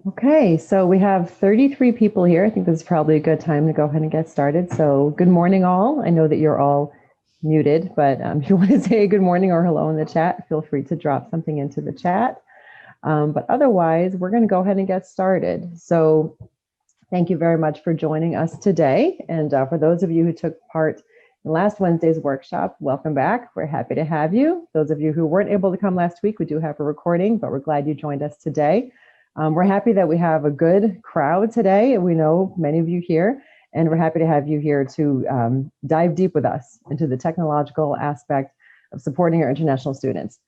Okay, so we have 33 people here. I think this is probably a good time to go ahead and get started. So good morning, all. I know that you're all muted, but if you want to say good morning or hello in the chat, feel free to drop something into the chat. But otherwise, we're going to go ahead and get started. So thank you very much for joining us today. And for those of you who took part in last Wednesday's workshop, welcome back. We're happy to have you. Those of you who weren't able to come last week, we do have a recording, but we're glad you joined us today. We're happy that we have a good crowd today. We know many of you here, and we're happy to have you here to dive deep with us into the technological aspect of supporting our international students.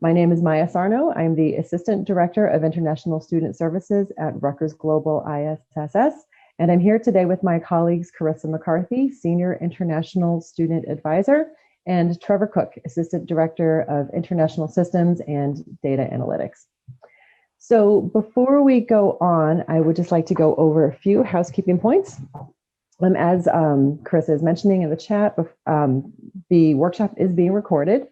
My name is Maya Sarno. I'm the Assistant Director of International Student Services at Rutgers Global ISSS, and I'm here today with my colleagues Carissa McCarthy, Senior International Student Advisor, and Trevor Cook, Assistant Director of International Systems and Data Analytics. So before we go on, I would just like to go over a few housekeeping points. As Carissa is mentioning in the chat, the workshop is being recorded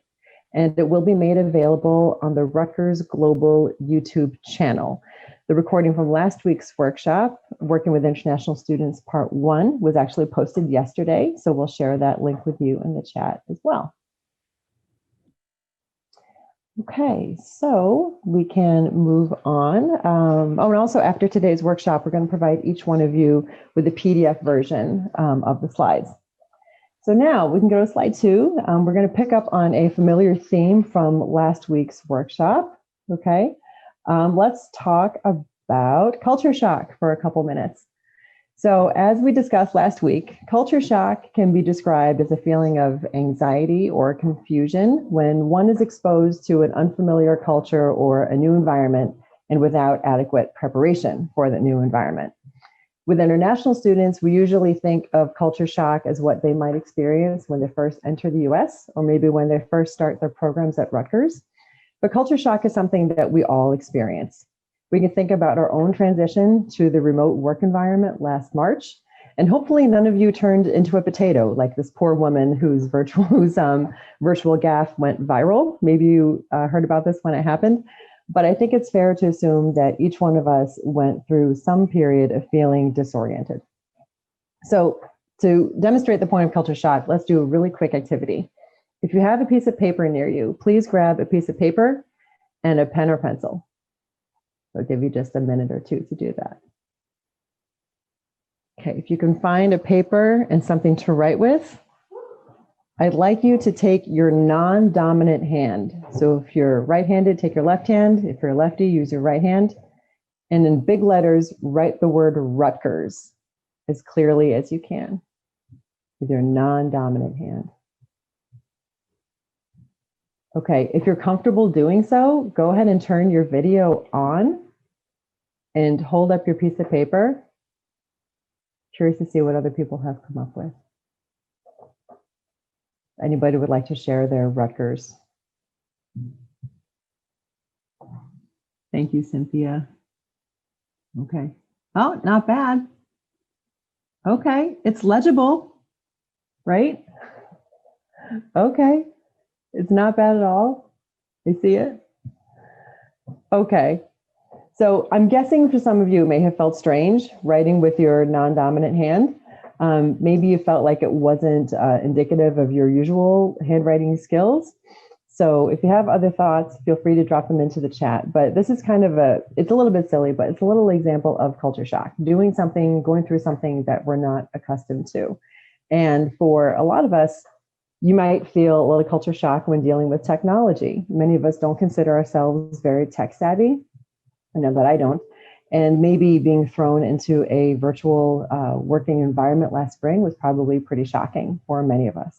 and it will be made available on the Rutgers Global YouTube channel. The recording from last week's workshop, Working with International Students Part 1, was actually posted yesterday, so we'll share that link with you in the chat as well. Okay, so we can move on. And also after today's workshop, we're going to provide each one of you with a PDF version of the slides. So now we can go to slide 2. We're going to pick up on a familiar theme from last week's workshop. Okay, let's talk about culture shock for a couple minutes. So as we discussed last week, culture shock can be described as a feeling of anxiety or confusion when one is exposed to an unfamiliar culture or a new environment and without adequate preparation for that new environment. With international students, we usually think of culture shock as what they might experience when they first enter the US or maybe when they first start their programs at Rutgers. But culture shock is something that we all experience. We can think about our own transition to the remote work environment last March, and hopefully none of you turned into a potato like this poor woman whose virtual gaffe went viral. Maybe you heard about this when it happened, but I think it's fair to assume that each one of us went through some period of feeling disoriented. So to demonstrate the point of culture shock, let's do a really quick activity. If you have a piece of paper near you, please grab a piece of paper and a pen or pencil. I'll give you just a minute or two to do that. Okay, if you can find a paper and something to write with, I'd like you to take your non-dominant hand. So if you're right-handed, take your left hand. If you're lefty, use your right hand. And in big letters, write the word Rutgers as clearly as you can with your non-dominant hand. Okay, if you're comfortable doing so, go ahead and turn your video on and hold up your piece of paper. Curious to see what other people have come up with. Anybody would like to share their Rutgers? Thank you, Cynthia. Okay. Oh, not bad. Okay, it's legible, right? Okay. It's not bad at all. You see it? Okay. So I'm guessing for some of you it may have felt strange writing with your non-dominant hand. Maybe you felt like it wasn't indicative of your usual handwriting skills. So if you have other thoughts, feel free to drop them into the chat. But this is kind of it's a little bit silly, but it's a little example of culture shock, doing something, going through something that we're not accustomed to. And for a lot of us, you might feel a little culture shock when dealing with technology. Many of us don't consider ourselves very tech savvy. I know that I don't. And maybe being thrown into a virtual working environment last spring was probably pretty shocking for many of us.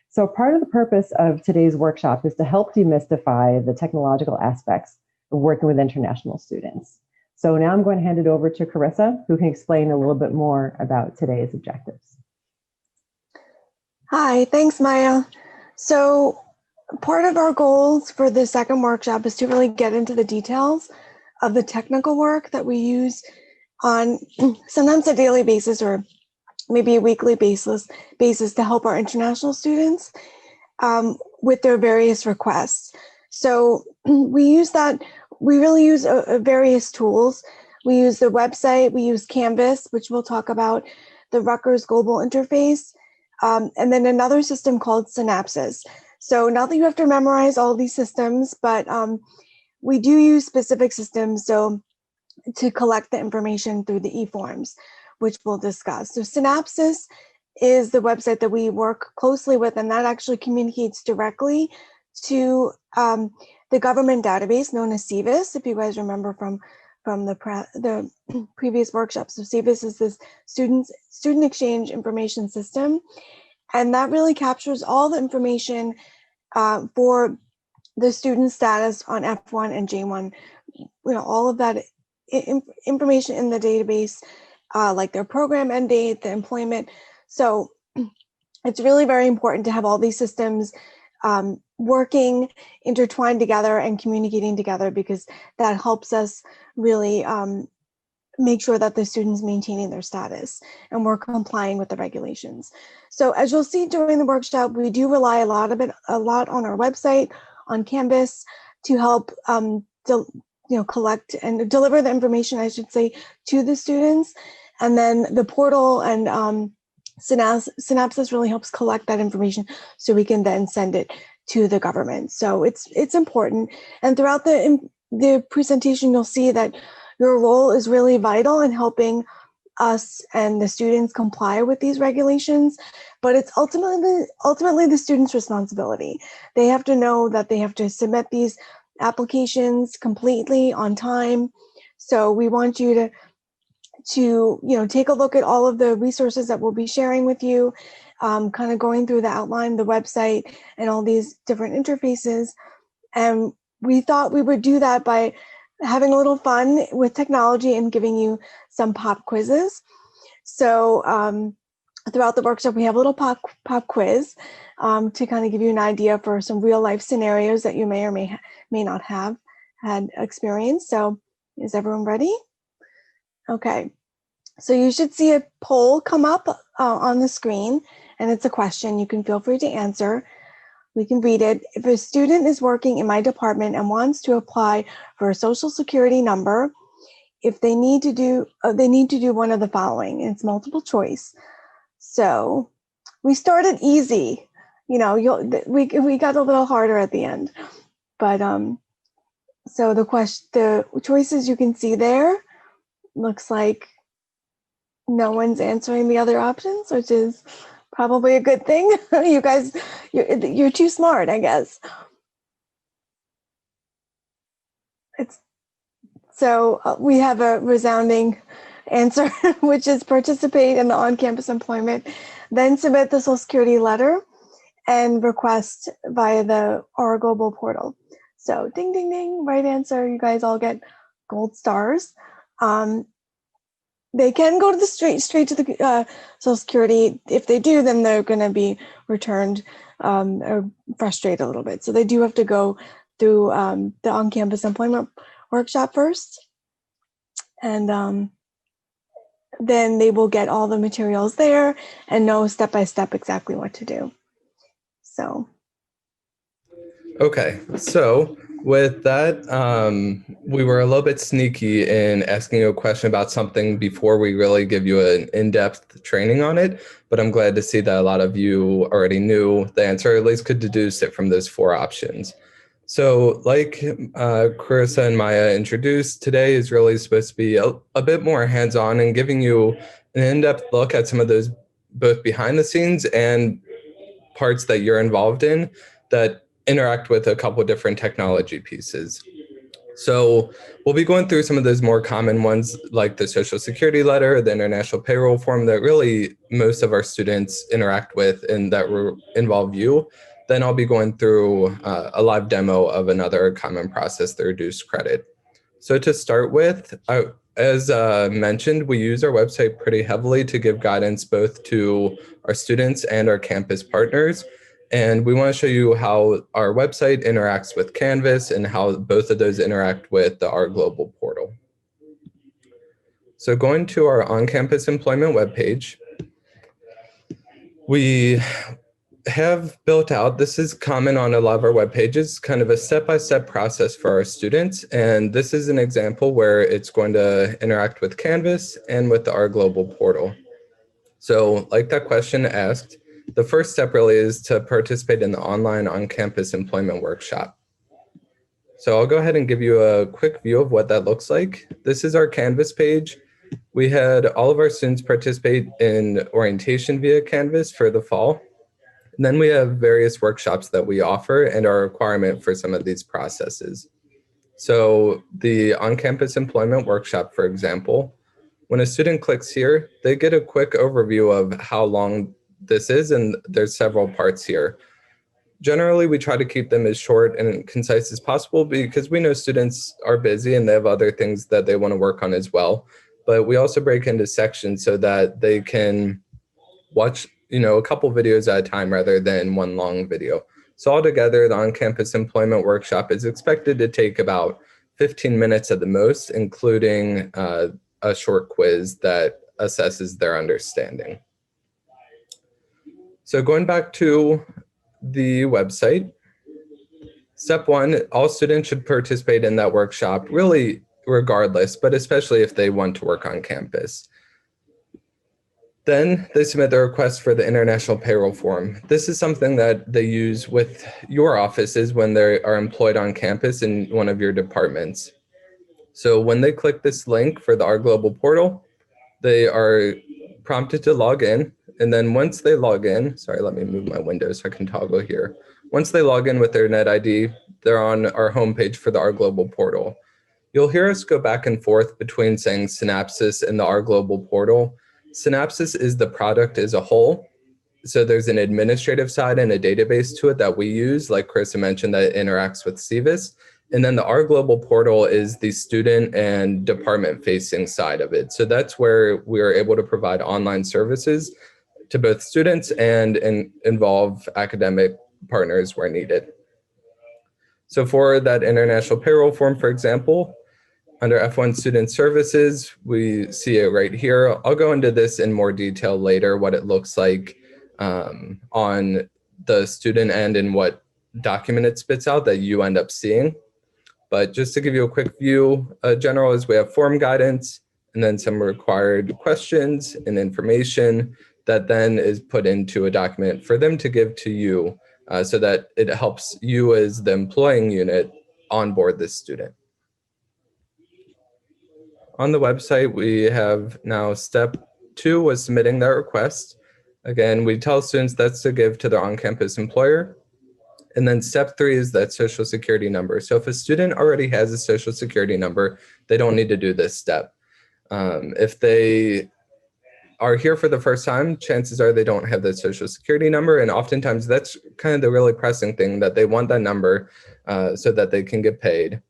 So part of the purpose of today's workshop is to help demystify the technological aspects of working with international students. So now I'm going to hand it over to Carissa, who can explain a little bit more about today's objectives. Hi, thanks, Maya. So part of our goals for the second workshop is to really get into the details of the technical work that we use on sometimes a daily basis or maybe a weekly basis to help our international students with their various requests. So we really use various tools We use the website, we use Canvas, which we'll talk about, the Rutgers Global Interface, and then another system called Synapses. So not that you have to memorize all these systems, but we do use specific systems to collect the information through the e-forms, which we'll discuss. So Synapses is the website that we work closely with, and that actually communicates directly to the government database known as SEVIS, if you guys remember from the previous workshops. So SEVIS is this student exchange information system, and that really captures all the information for the student status on F1 and J1. All of that information in the database, like their program end date, the employment. So it's really very important to have all these systems working, intertwined together and communicating together, because that helps us really make sure that the students maintaining their status and we're complying with the regulations. So as you'll see during the workshop, we do rely a lot on our website, on Canvas, to help collect and deliver the information, I should say, to the students. And then the portal and Synapses really helps collect that information so we can then send it to the government. So it's important. And throughout the presentation, you'll see that your role is really vital in helping us and the students comply with these regulations, but it's ultimately the students' responsibility. They have to know that they have to submit these applications completely on time. So we want you to take a look at all of the resources that we'll be sharing with you, kind of going through the outline, the website, and all these different interfaces. And we thought we would do that by having a little fun with technology and giving you some pop quizzes. So throughout the workshop, we have a little pop quiz to kind of give you an idea for some real life scenarios that you may or may not have had experience. So is everyone ready? Okay. So you should see a poll come up on the screen, and it's a question. You can feel free to answer. We can read it. If a student is working in my department and wants to apply for a social security number, if they need to do one of the following. It's multiple choice. So we started easy. We got a little harder at the end, but so the choices you can see there, looks like no one's answering the other options, which is probably a good thing. You guys, you're too smart, I guess. We have a resounding answer, which is participate in the on-campus employment, then submit the Social Security letter and request via our global portal. So ding, ding, ding, right answer. You guys all get gold stars. They can go to the straight to the Social Security. If they do, then they're going to be returned or frustrated a little bit. So they do have to go through the on-campus employment workshop first, and then they will get all the materials there and know step by step exactly what to do. So. Okay, so with that, we were a little bit sneaky in asking you a question about something before we really give you an in-depth training on it, but I'm glad to see that a lot of you already knew the answer, or at least could deduce it from those 4 options. So like Carissa and Maya introduced, today is really supposed to be a bit more hands-on and giving you an in-depth look at some of those both behind the scenes and parts that you're involved in that interact with a couple different technology pieces. So we'll be going through some of those more common ones like the Social Security letter, the international payroll form that really most of our students interact with and that involve you. Then I'll be going through a live demo of another common process, the reduced credit. So to start with, as mentioned, we use our website pretty heavily to give guidance both to our students and our campus partners. And we want to show you how our website interacts with Canvas and how both of those interact with the Our Global portal. So going to our on-campus employment webpage, have built out, this is common on a lot of our web pages, kind of a step-by-step process for our students. And this is an example where it's going to interact with Canvas and with our global portal. So like that question asked, the first step really is to participate in the online on-campus employment workshop. So I'll go ahead and give you a quick view of what that looks like. This is our Canvas page. We had all of our students participate in orientation via Canvas for the fall. And then we have various workshops that we offer and are a requirement for some of these processes. So the on-campus employment workshop, for example, when a student clicks here, they get a quick overview of how long this is, and there's several parts here. Generally, we try to keep them as short and concise as possible because we know students are busy and they have other things that they want to work on as well. But we also break into sections so that they can watch, a couple videos at a time rather than one long video. So altogether, the on-campus employment workshop is expected to take about 15 minutes at the most, including a short quiz that assesses their understanding. So going back to the website, step one, all students should participate in that workshop, really regardless, but especially if they want to work on campus. Then they submit their request for the international payroll form. This is something that they use with your offices when they are employed on campus in one of your departments. So when they click this link for the Our Global portal, they are prompted to log in. And then once they log in, sorry, let me move my window so I can toggle here. Once they log in with their net ID, they're on our homepage for the Our Global portal. You'll hear us go back and forth between saying Synapsis and the Our Global portal. Synapsis is the product as a whole. So there's an administrative side and a database to it that we use, like Carissa mentioned, that interacts with CVIS. And then the Our Global portal is the student and department facing side of it. So that's where we are able to provide online services to both students and involve academic partners where needed. So for that international payroll form, for example, under F1 Student Services, we see it right here. I'll go into this in more detail later, what it looks like on the student end and what document it spits out that you end up seeing. But just to give you a quick view, general is we have form guidance and then some required questions and information that then is put into a document for them to give to you so that it helps you as the employing unit onboard this student. On the website, we have now step 2 was submitting their request. Again, we tell students that's to give to their on-campus employer. And then step 3 is that social security number. So if a student already has a social security number, they don't need to do this step. If they are here for the first time, chances are they don't have the social security number. And oftentimes that's kind of the really pressing thing, that they want that number so that they can get paid.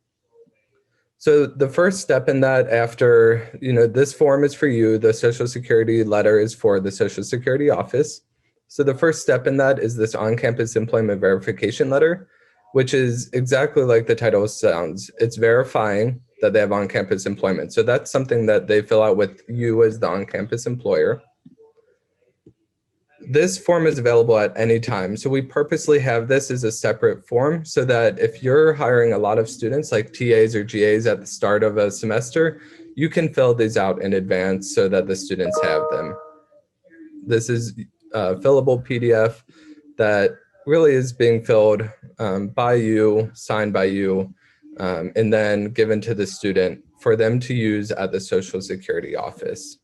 So the first step in that, after, this form is for you, the Social Security letter is for the Social Security office. So the first step in that is this on-campus employment verification letter, which is exactly like the title sounds. It's verifying that they have on-campus employment. So that's something that they fill out with you as the on-campus employer. This form is available at any time. So we purposely have this as a separate form so that if you're hiring a lot of students like TAs or GAs at the start of a semester, you can fill these out in advance so that the students have them. This is a fillable PDF that really is being filled by you, signed by you, and then given to the student for them to use at the Social Security office.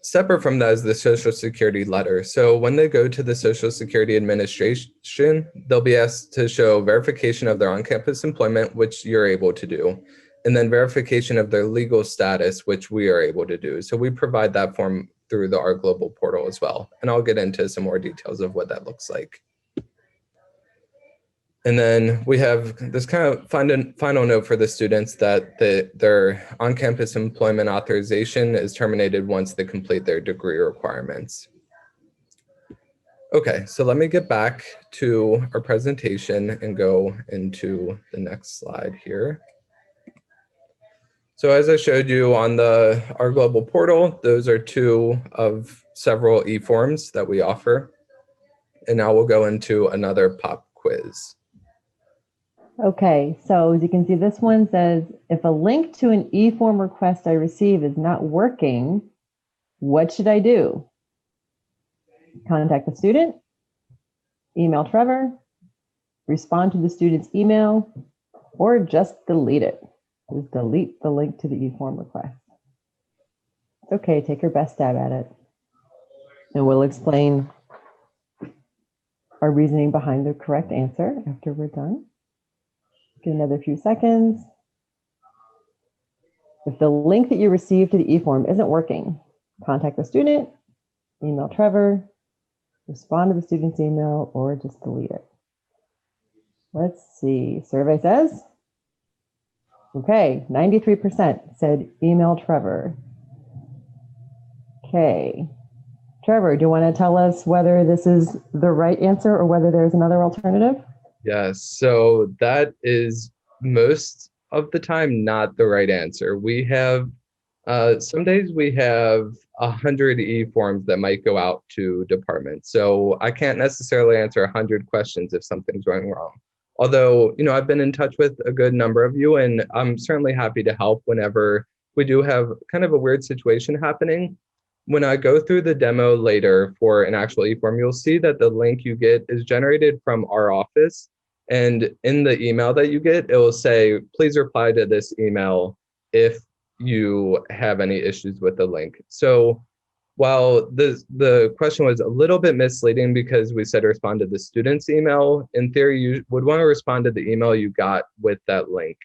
Separate from that is the Social Security letter. So when they go to the Social Security Administration, they'll be asked to show verification of their on-campus employment, which you're able to do, and then verification of their legal status, which we are able to do. So we provide that form through the Our Global portal as well. And I'll get into some more details of what that looks like. And then we have this kind of final note for the students that their on-campus employment authorization is terminated once they complete their degree requirements. Okay, so let me get back to our presentation and go into the next slide here. So as I showed you on Our Global portal, those are 2 of several e-forms that we offer. And now we'll go into another pop quiz. Okay, so as you can see, this one says, if a link to an e-form request I receive is not working, what should I do? Contact the student, email Trevor, respond to the student's email, or just delete it. Just delete the link to the e-form request. It's okay, take your best stab at it. And we'll explain our reasoning behind the correct answer after we're done. Give another few seconds. If the link that you received to the e-form isn't working, contact the student, email Trevor, respond to the student's email, or just delete it. Let's see, survey says, okay, 93% said email Trevor. Okay, Trevor, do you want to tell us whether this is the right answer or whether there's another alternative? Yes, so that is most of the time not the right answer. We have, some days we have 100 e-forms that might go out to departments. So I can't necessarily answer 100 questions if something's going wrong. Although, I've been in touch with a good number of you, and I'm certainly happy to help whenever we do have kind of a weird situation happening. When I go through the demo later for an actual e-form, you'll see that the link you get is generated from our office. And in the email that you get, it will say, please reply to this email if you have any issues with the link. So while the question was a little bit misleading because we said respond to the student's email, in theory, you would want to respond to the email you got with that link.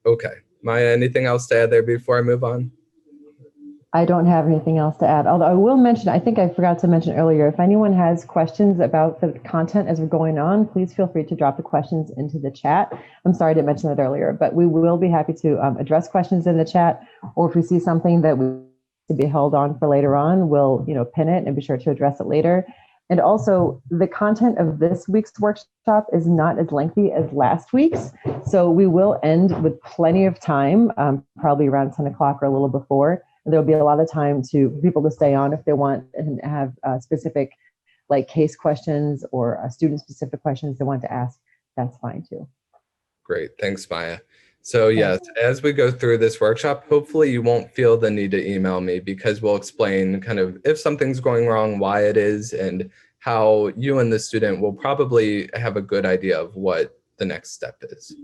Okay, Maya, anything else to add there before I move on? I don't have anything else to add, although I will mention, I think I forgot to mention earlier, if anyone has questions about the content as we're going on, please feel free to drop the questions into the chat. I'm sorry I didn't mention that earlier, but we will be happy to address questions in the chat, or if we see something that we to be held on for later on, we'll pin it and be sure to address it later. And also, the content of this week's workshop is not as lengthy as last week's, so we will end with plenty of time, probably around 10 o'clock or a little before. There'll be a lot of time for people to stay on if they want and have specific like case questions or student specific questions they want to ask. That's fine too. Great, thanks, Maya. So yes, as we go through this workshop, hopefully you won't feel the need to email me because we'll explain kind of if something's going wrong, why it is, and how you and the student will probably have a good idea of what the next step is.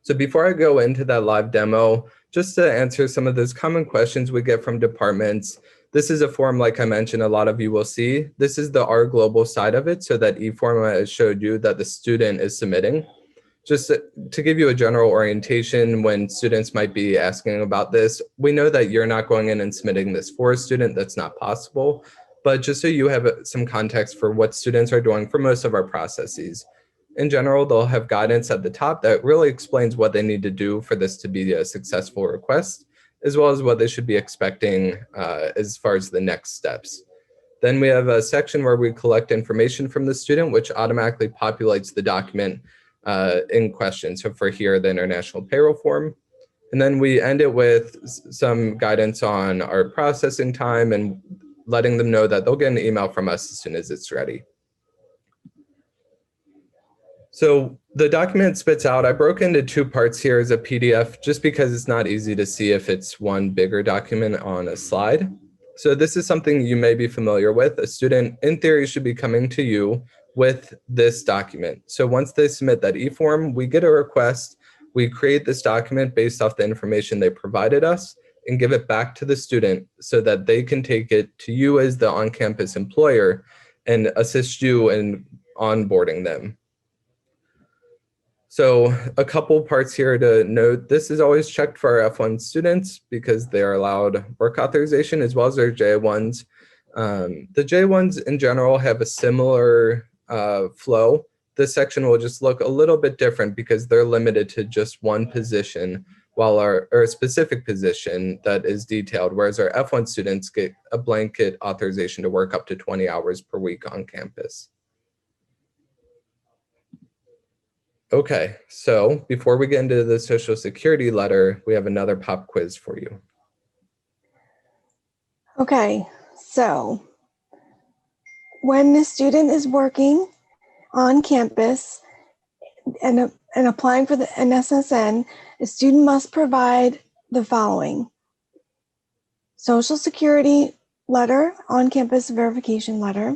So before I go into that live demo, just to answer some of those common questions we get from departments, this is a form, like I mentioned, a lot of you will see. This is the R Global side of it, so that e-form I showed you that the student is submitting. Just to give you a general orientation when students might be asking about this, we know that you're not going in and submitting this for a student. That's not possible. But just so you have some context for what students are doing for most of our processes. In general, they'll have guidance at the top that really explains what they need to do for this to be a successful request, as well as what they should be expecting as far as the next steps. Then we have a section where we collect information from the student, which automatically populates the document in question. So for here, the international payroll form. And then we end it with some guidance on our processing time and letting them know that they'll get an email from us as soon as it's ready. So the document spits out, I broke into two parts here as a PDF just because it's not easy to see if it's one bigger document on a slide. So this is something you may be familiar with. A student in theory should be coming to you with this document. So once they submit that e-form, we get a request, we create this document based off the information they provided us and give it back to the student so that they can take it to you as the on-campus employer and assist you in onboarding them. So a couple parts here to note, this is always checked for our F1 students because they're allowed work authorization as well as their J1s. The J1s in general have a similar flow. This section will just look a little bit different because they're limited to just one position while or a specific position that is detailed, whereas our F1 students get a blanket authorization to work up to 20 hours per week on campus. Okay, so before we get into the Social Security letter, we have another pop quiz for you. Okay, so when the student is working on campus and applying for an SSN, a student must provide the following: Social Security letter, on-campus verification letter,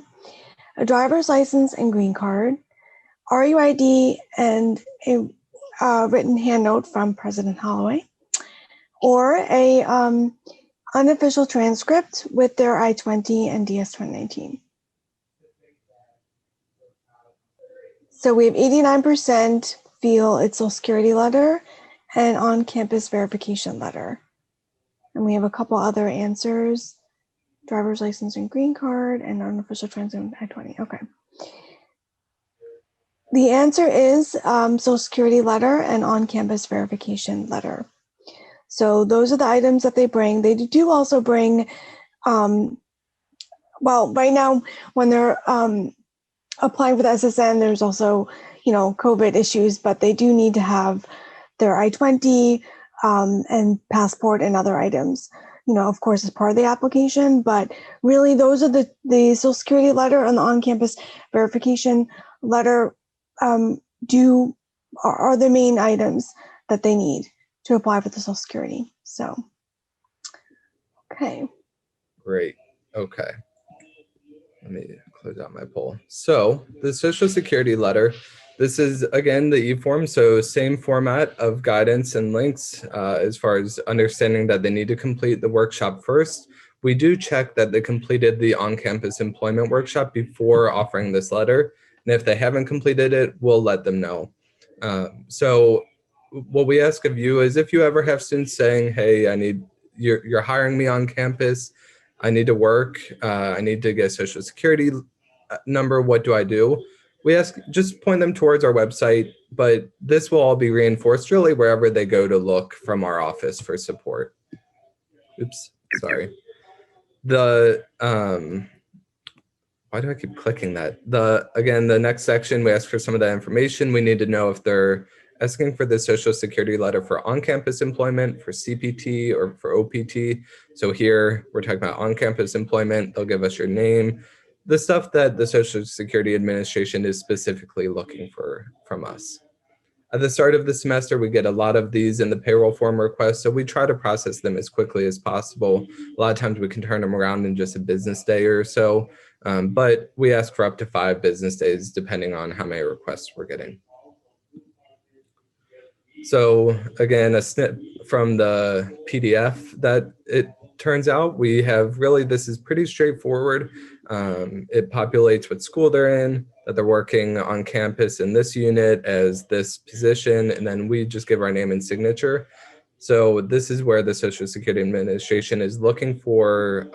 a driver's license and green card, RUID, and a written hand note from President Holloway, or a unofficial transcript with their I-20 and DS-2019. So we have 89% feel it's Social Security letter and on-campus verification letter. And we have a couple other answers: driver's license and green card, and unofficial transcript I-20. Okay. The answer is Social Security letter and on-campus verification letter. So those are the items that they bring. They do also bring, well, right now when they're applying for the SSN, there's also, COVID issues, but they do need to have their I-20 and passport and other items, of course, as part of the application. But really, those are the Social Security letter and the on-campus verification letter are the main items that they need to apply for the Social Security. So, okay. Great. Okay. Let me close out my poll. So the Social Security letter, this is, again, the e-form. So same format of guidance and links as far as understanding that they need to complete the workshop first. We do check that they completed the on-campus employment workshop before offering this letter. And if they haven't completed it, we'll let them know. So what we ask of you is, if you ever have students saying, hey, you're hiring me on campus, I need to work, I need to get a Social Security number, what do I do? We ask, just point them towards our website, but this will all be reinforced really wherever they go to look from our office for support. Oops, sorry. Why do I keep clicking that? Again, the next section, we ask for some of that information. We need to know if they're asking for the Social Security letter for on-campus employment, for CPT, or for OPT. So here we're talking about on-campus employment. They'll give us your name, the stuff that the Social Security Administration is specifically looking for from us. At the start of the semester, we get a lot of these in the payroll form requests, so we try to process them as quickly as possible. A lot of times we can turn them around in just a business day or so, but we ask for up to 5 business days depending on how many requests we're getting. So again, a snip from the PDF that it turns out, we have really, this is pretty straightforward. It populates what school they're in, that they're working on campus in this unit as this position, and then we just give our name and signature. So this is where the Social Security Administration is looking for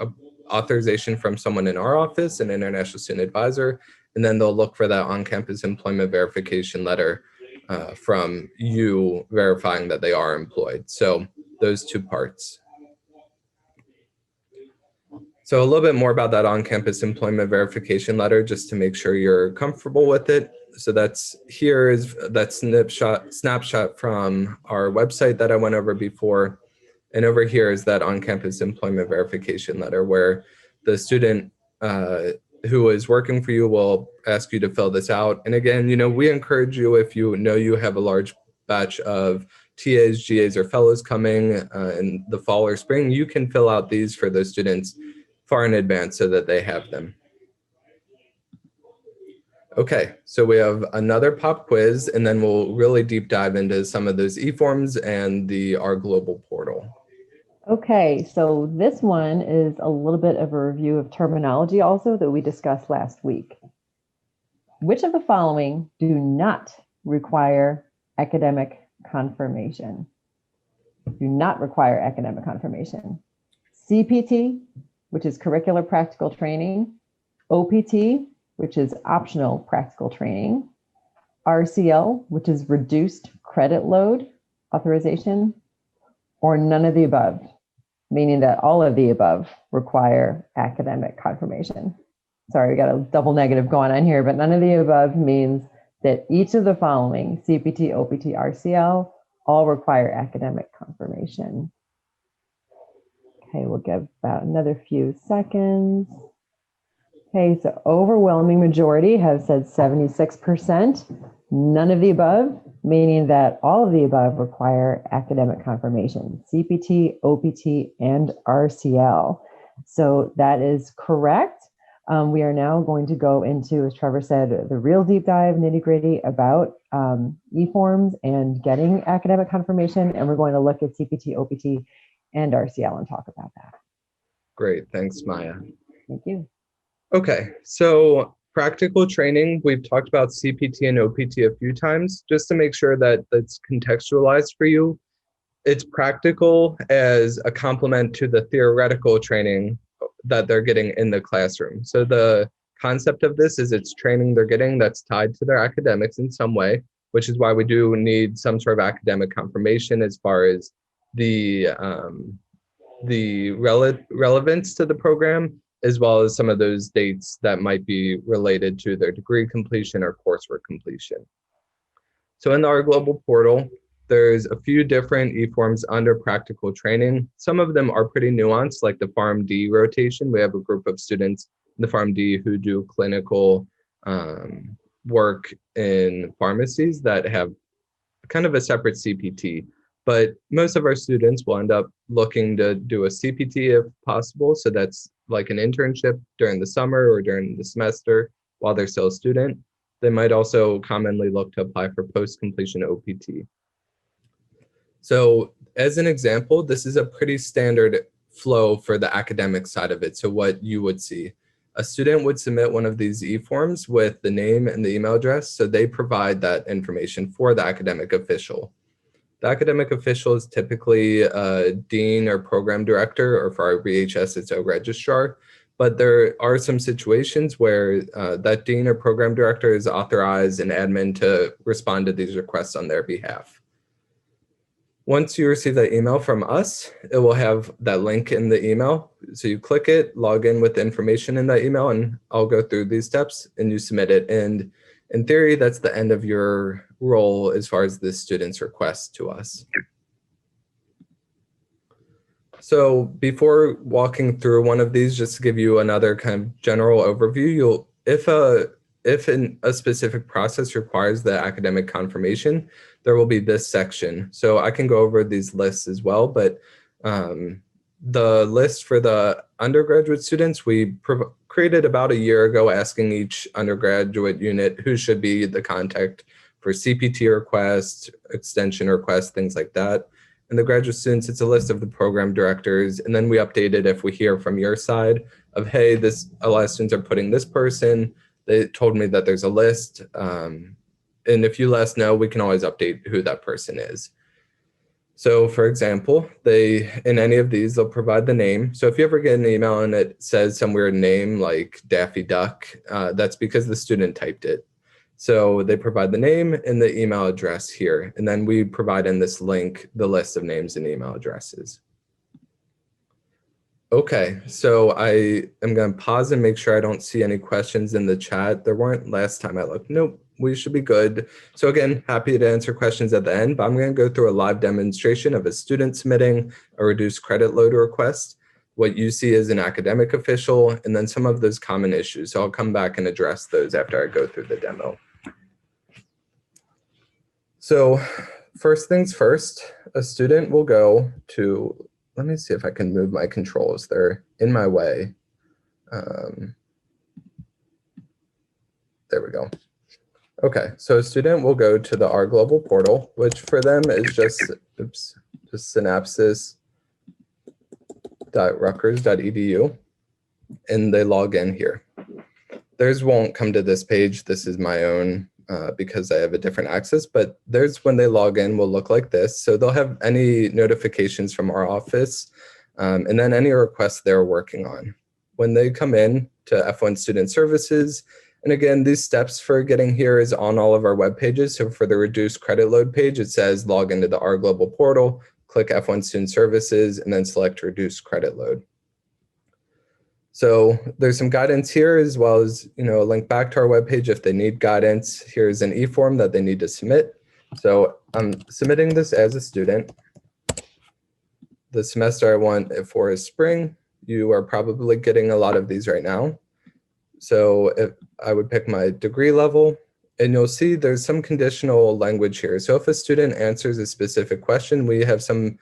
authorization from someone in our office, an international student advisor, and then they'll look for that on-campus employment verification letter from you verifying that they are employed. So those two parts. So a little bit more about that on-campus employment verification letter, just to make sure you're comfortable with it. So that's here is that snapshot from our website that I went over before. And over here is that on-campus employment verification letter where the student who is working for you will ask you to fill this out. And again, we encourage you, if you know you have a large batch of TAs, GAs, or fellows coming in the fall or spring, you can fill out these for those students far in advance so that they have them. Okay, so we have another pop quiz, and then we'll really deep dive into some of those e-forms and the Our Global portal. Okay, so this one is a little bit of a review of terminology also that we discussed last week. Which of the following do not require academic confirmation? Do not require academic confirmation. CPT, which is curricular practical training. OPT, which is optional practical training. RCL, which is reduced credit load authorization. Or none of the above, meaning that all of the above require academic confirmation. Sorry, we got a double negative going on here, but none of the above means that each of the following, CPT, OPT, RCL, all require academic confirmation. Okay, we'll give about another few seconds. Okay, so overwhelming majority have said 76%, none of the above, meaning that all of the above require academic confirmation, CPT, OPT, and RCL. So that is correct. We are now going to go into, as Trevor said, the real deep dive nitty gritty about e-forms and getting academic confirmation. And we're going to look at CPT, OPT, and RCL and talk about that. Great, thanks, Maya. Thank you. Okay, so practical training, we've talked about CPT and OPT a few times, just to make sure that that's contextualized for you. It's practical as a complement to the theoretical training that they're getting in the classroom. So the concept of this is it's training they're getting that's tied to their academics in some way, which is why we do need some sort of academic confirmation as far as the relevance to the program, as well as some of those dates that might be related to their degree completion or coursework completion. So in our global portal, there's a few different e-forms under practical training. Some of them are pretty nuanced, like the PharmD rotation. We have a group of students in the PharmD who do clinical work in pharmacies that have kind of a separate CPT. But most of our students will end up looking to do a CPT if possible. So that's like an internship during the summer or during the semester while they're still a student. They might also commonly look to apply for post-completion OPT. So as an example, this is a pretty standard flow for the academic side of it. So what you would see, a student would submit one of these e-forms with the name and the email address. So they provide that information for the academic official. The academic official is typically a dean or program director, or for our BHS, it's a registrar. But there are some situations where that dean or program director is authorized an admin to respond to these requests on their behalf. Once you receive that email from us, it will have that link in the email. So you click it, log in with the information in that email, and I'll go through these steps and you submit it. And in theory, that's the end of your role as far as the student's request to us. So before walking through one of these, just to give you another kind of general overview, if in a specific process requires the academic confirmation, there will be this section. So I can go over these lists as well, but the list for the undergraduate students, we created about a year ago, asking each undergraduate unit who should be the contact for CPT requests, extension requests, things like that. And the graduate students, it's a list of the program directors. And then we update it if we hear from your side of, hey, a lot of students are putting this person. They told me that there's a list. And if you let us know, we can always update who that person is. So for example, in any of these, they'll provide the name. So if you ever get an email and it says some weird name like Daffy Duck, that's because the student typed it. So they provide the name and the email address here. And then we provide in this link the list of names and email addresses. Okay, so I am going to pause and make sure I don't see any questions in the chat. There weren't last time I looked. Nope, we should be good. So again, happy to answer questions at the end, but I'm going to go through a live demonstration of a student submitting a reduced credit load request, what you see as an academic official, and then some of those common issues. So I'll come back and address those after I go through the demo. So first things first, a student will go to, let me see if I can move my controls. They're in my way. There we go. Okay, so a student will go to the R Global portal, which for them is just synapsis.rutgers.edu, and they log in here. Theirs won't come to this page. This is my own because I have a different access, but theirs when they log in will look like this. So they'll have any notifications from our office and then any requests they're working on. When they come in to F1 Student Services, and again, these steps for getting here is on all of our web pages. So for the reduced credit load page, it says log into the R Global portal, click F1 Student Services, and then select reduce credit load. So there's some guidance here, as well as a link back to our webpage if they need guidance. Here's an e-form that they need to submit. So I'm submitting this as a student. the semester I want it for is spring. You are probably getting a lot of these right now. So if I would pick my degree level, and you'll see there's some conditional language here. So if a student answers a specific question, we have some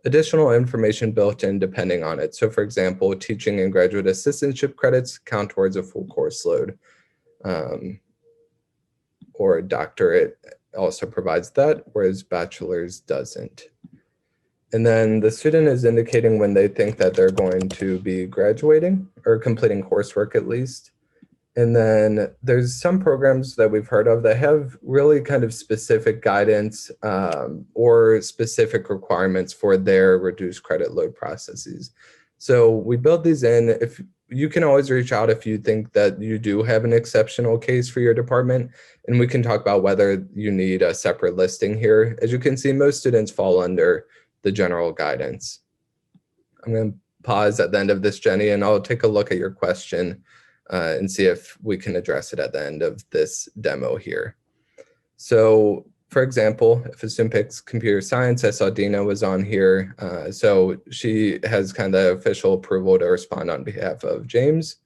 additional information built in depending on it. So for example, teaching and graduate assistantship credits count towards a full course load. Or a doctorate also provides that, whereas bachelor's doesn't. And then the student is indicating when they think that they're going to be graduating or completing coursework at least. And then there's some programs that we've heard of that have really kind of specific guidance or specific requirements for their reduced credit load processes. So we build these in. If you can always reach out if you think that you do have an exceptional case for your department, and we can talk about whether you need a separate listing here. As you can see, most students fall under the general guidance. I'm going to pause at the end of this, Jenny, and I'll take a look at your question and see if we can address it at the end of this demo here. So for example, if a student picks computer science, I saw Dina was on here. So she has kind of official approval to respond on behalf of James.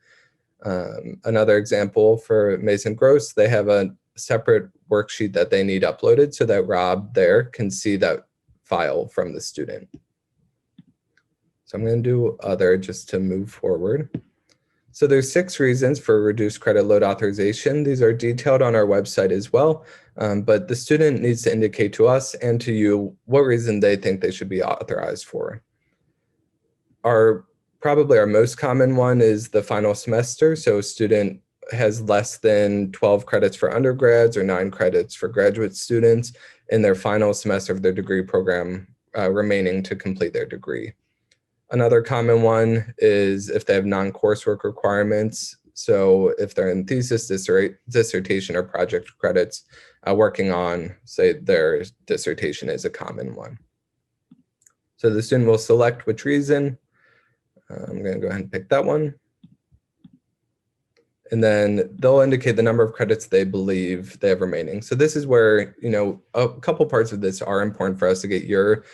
Another example for Mason Gross, they have a separate worksheet that they need uploaded so that Rob there can see that file from the student. So I'm going to do other just to move forward. So there's 6 reasons for reduced credit load authorization. These are detailed on our website as well, but the student needs to indicate to us and to you what reason they think they should be authorized for. Probably our most common one is the final semester. So a student has less than 12 credits for undergrads or 9 credits for graduate students in their final semester of their degree program remaining to complete their degree. Another common one is if they have non-coursework requirements. So if they're in thesis, dissertation, or project credits working on, say, their dissertation is a common one. So the student will select which reason. I'm going to go ahead and pick that one. And then they'll indicate the number of credits they believe they have remaining. So this is where, you know, a couple parts of this are important for us to get your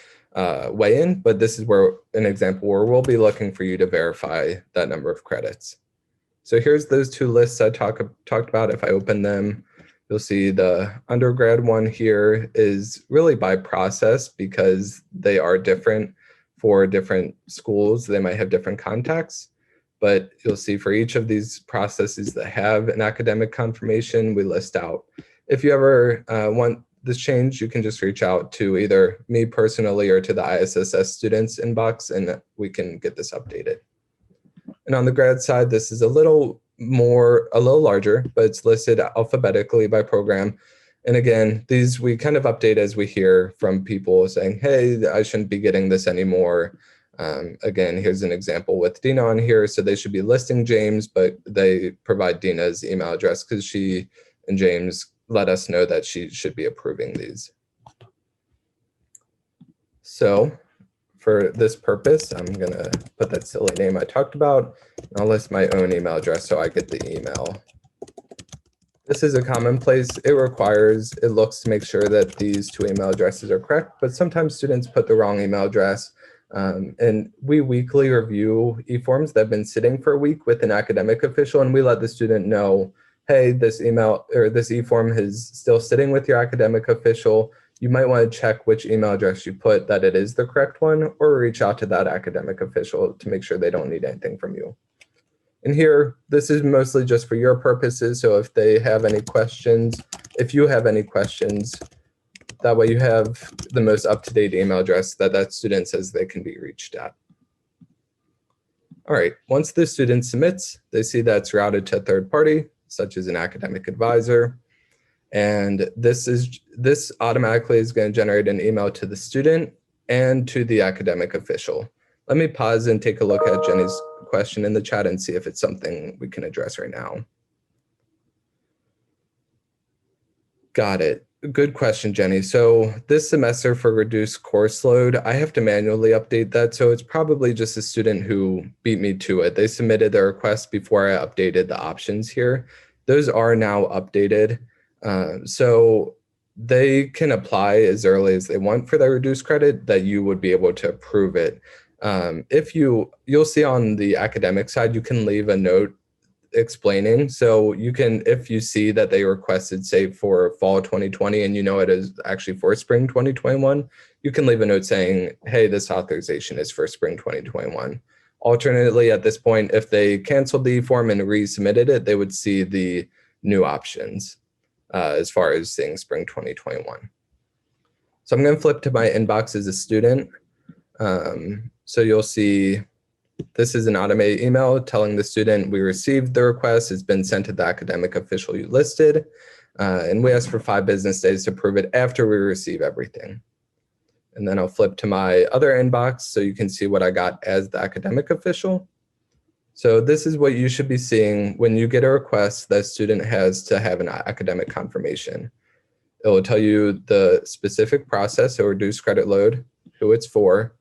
weigh in, but this is where an example where we'll be looking for you to verify that number of credits. So here's those 2 lists I talked about. If I open them, you'll see the undergrad one here is really by process because they are different for different schools. They might have different contacts, but you'll see for each of these processes that have an academic confirmation, we list out. If you ever want this change, you can just reach out to either me personally or to the ISSS students inbox, and we can get this updated. And on the grad side, this is a little larger, but it's listed alphabetically by program. And again, these we kind of update as we hear from people saying, hey, I shouldn't be getting this anymore. Again, here's an example with Dina on here. So they should be listing James, but they provide Dina's email address because she and James let us know that she should be approving these. So for this purpose, I'm going to put that silly name I talked about. I'll list my own email address so I get the email. This is a commonplace. It looks to make sure that these 2 email addresses are correct, but sometimes students put the wrong email address. And we weekly review e-forms that have been sitting for a week with an academic official, and we let the student know, hey, this email or this e-form is still sitting with your academic official. You might want to check which email address you put that it is the correct one, or reach out to that academic official to make sure they don't need anything from you. And here, this is mostly just for your purposes. So if they have any questions, if you have any questions, that way you have the most up-to-date email address that student says they can be reached at. All right, once the student submits, they see that's routed to a third party, such as an academic advisor. And this automatically is going to generate an email to the student and to the academic official. Let me pause and take a look at Jenny's question in the chat and see if it's something we can address right now. Got it. Good question, Jenny. So this semester for reduced course load, I have to manually update that. So it's probably just a student who beat me to it. They submitted their request before I updated the options here. Those are now updated. So they can apply as early as they want for their reduced credit, that you would be able to approve it. If you'll see on the academic side, you can leave a note explaining. So you can, if you see that they requested, say, for fall 2020, and you know it is actually for spring 2021, you can leave a note saying, hey, this authorization is for spring 2021. Alternatively, at this point, if they canceled the form and resubmitted it, they would see the new options as far as seeing spring 2021. So I'm going to flip to my inbox as a student. So you'll see this is an automated email telling the student we received the request. It's been sent to the academic official you listed. And we ask for 5 business days to approve it after we receive everything. And then I'll flip to my other inbox so you can see what I got as the academic official. So this is what you should be seeing when you get a request that student has to have an academic confirmation. It will tell you the specific process or reduced credit load, who it's for,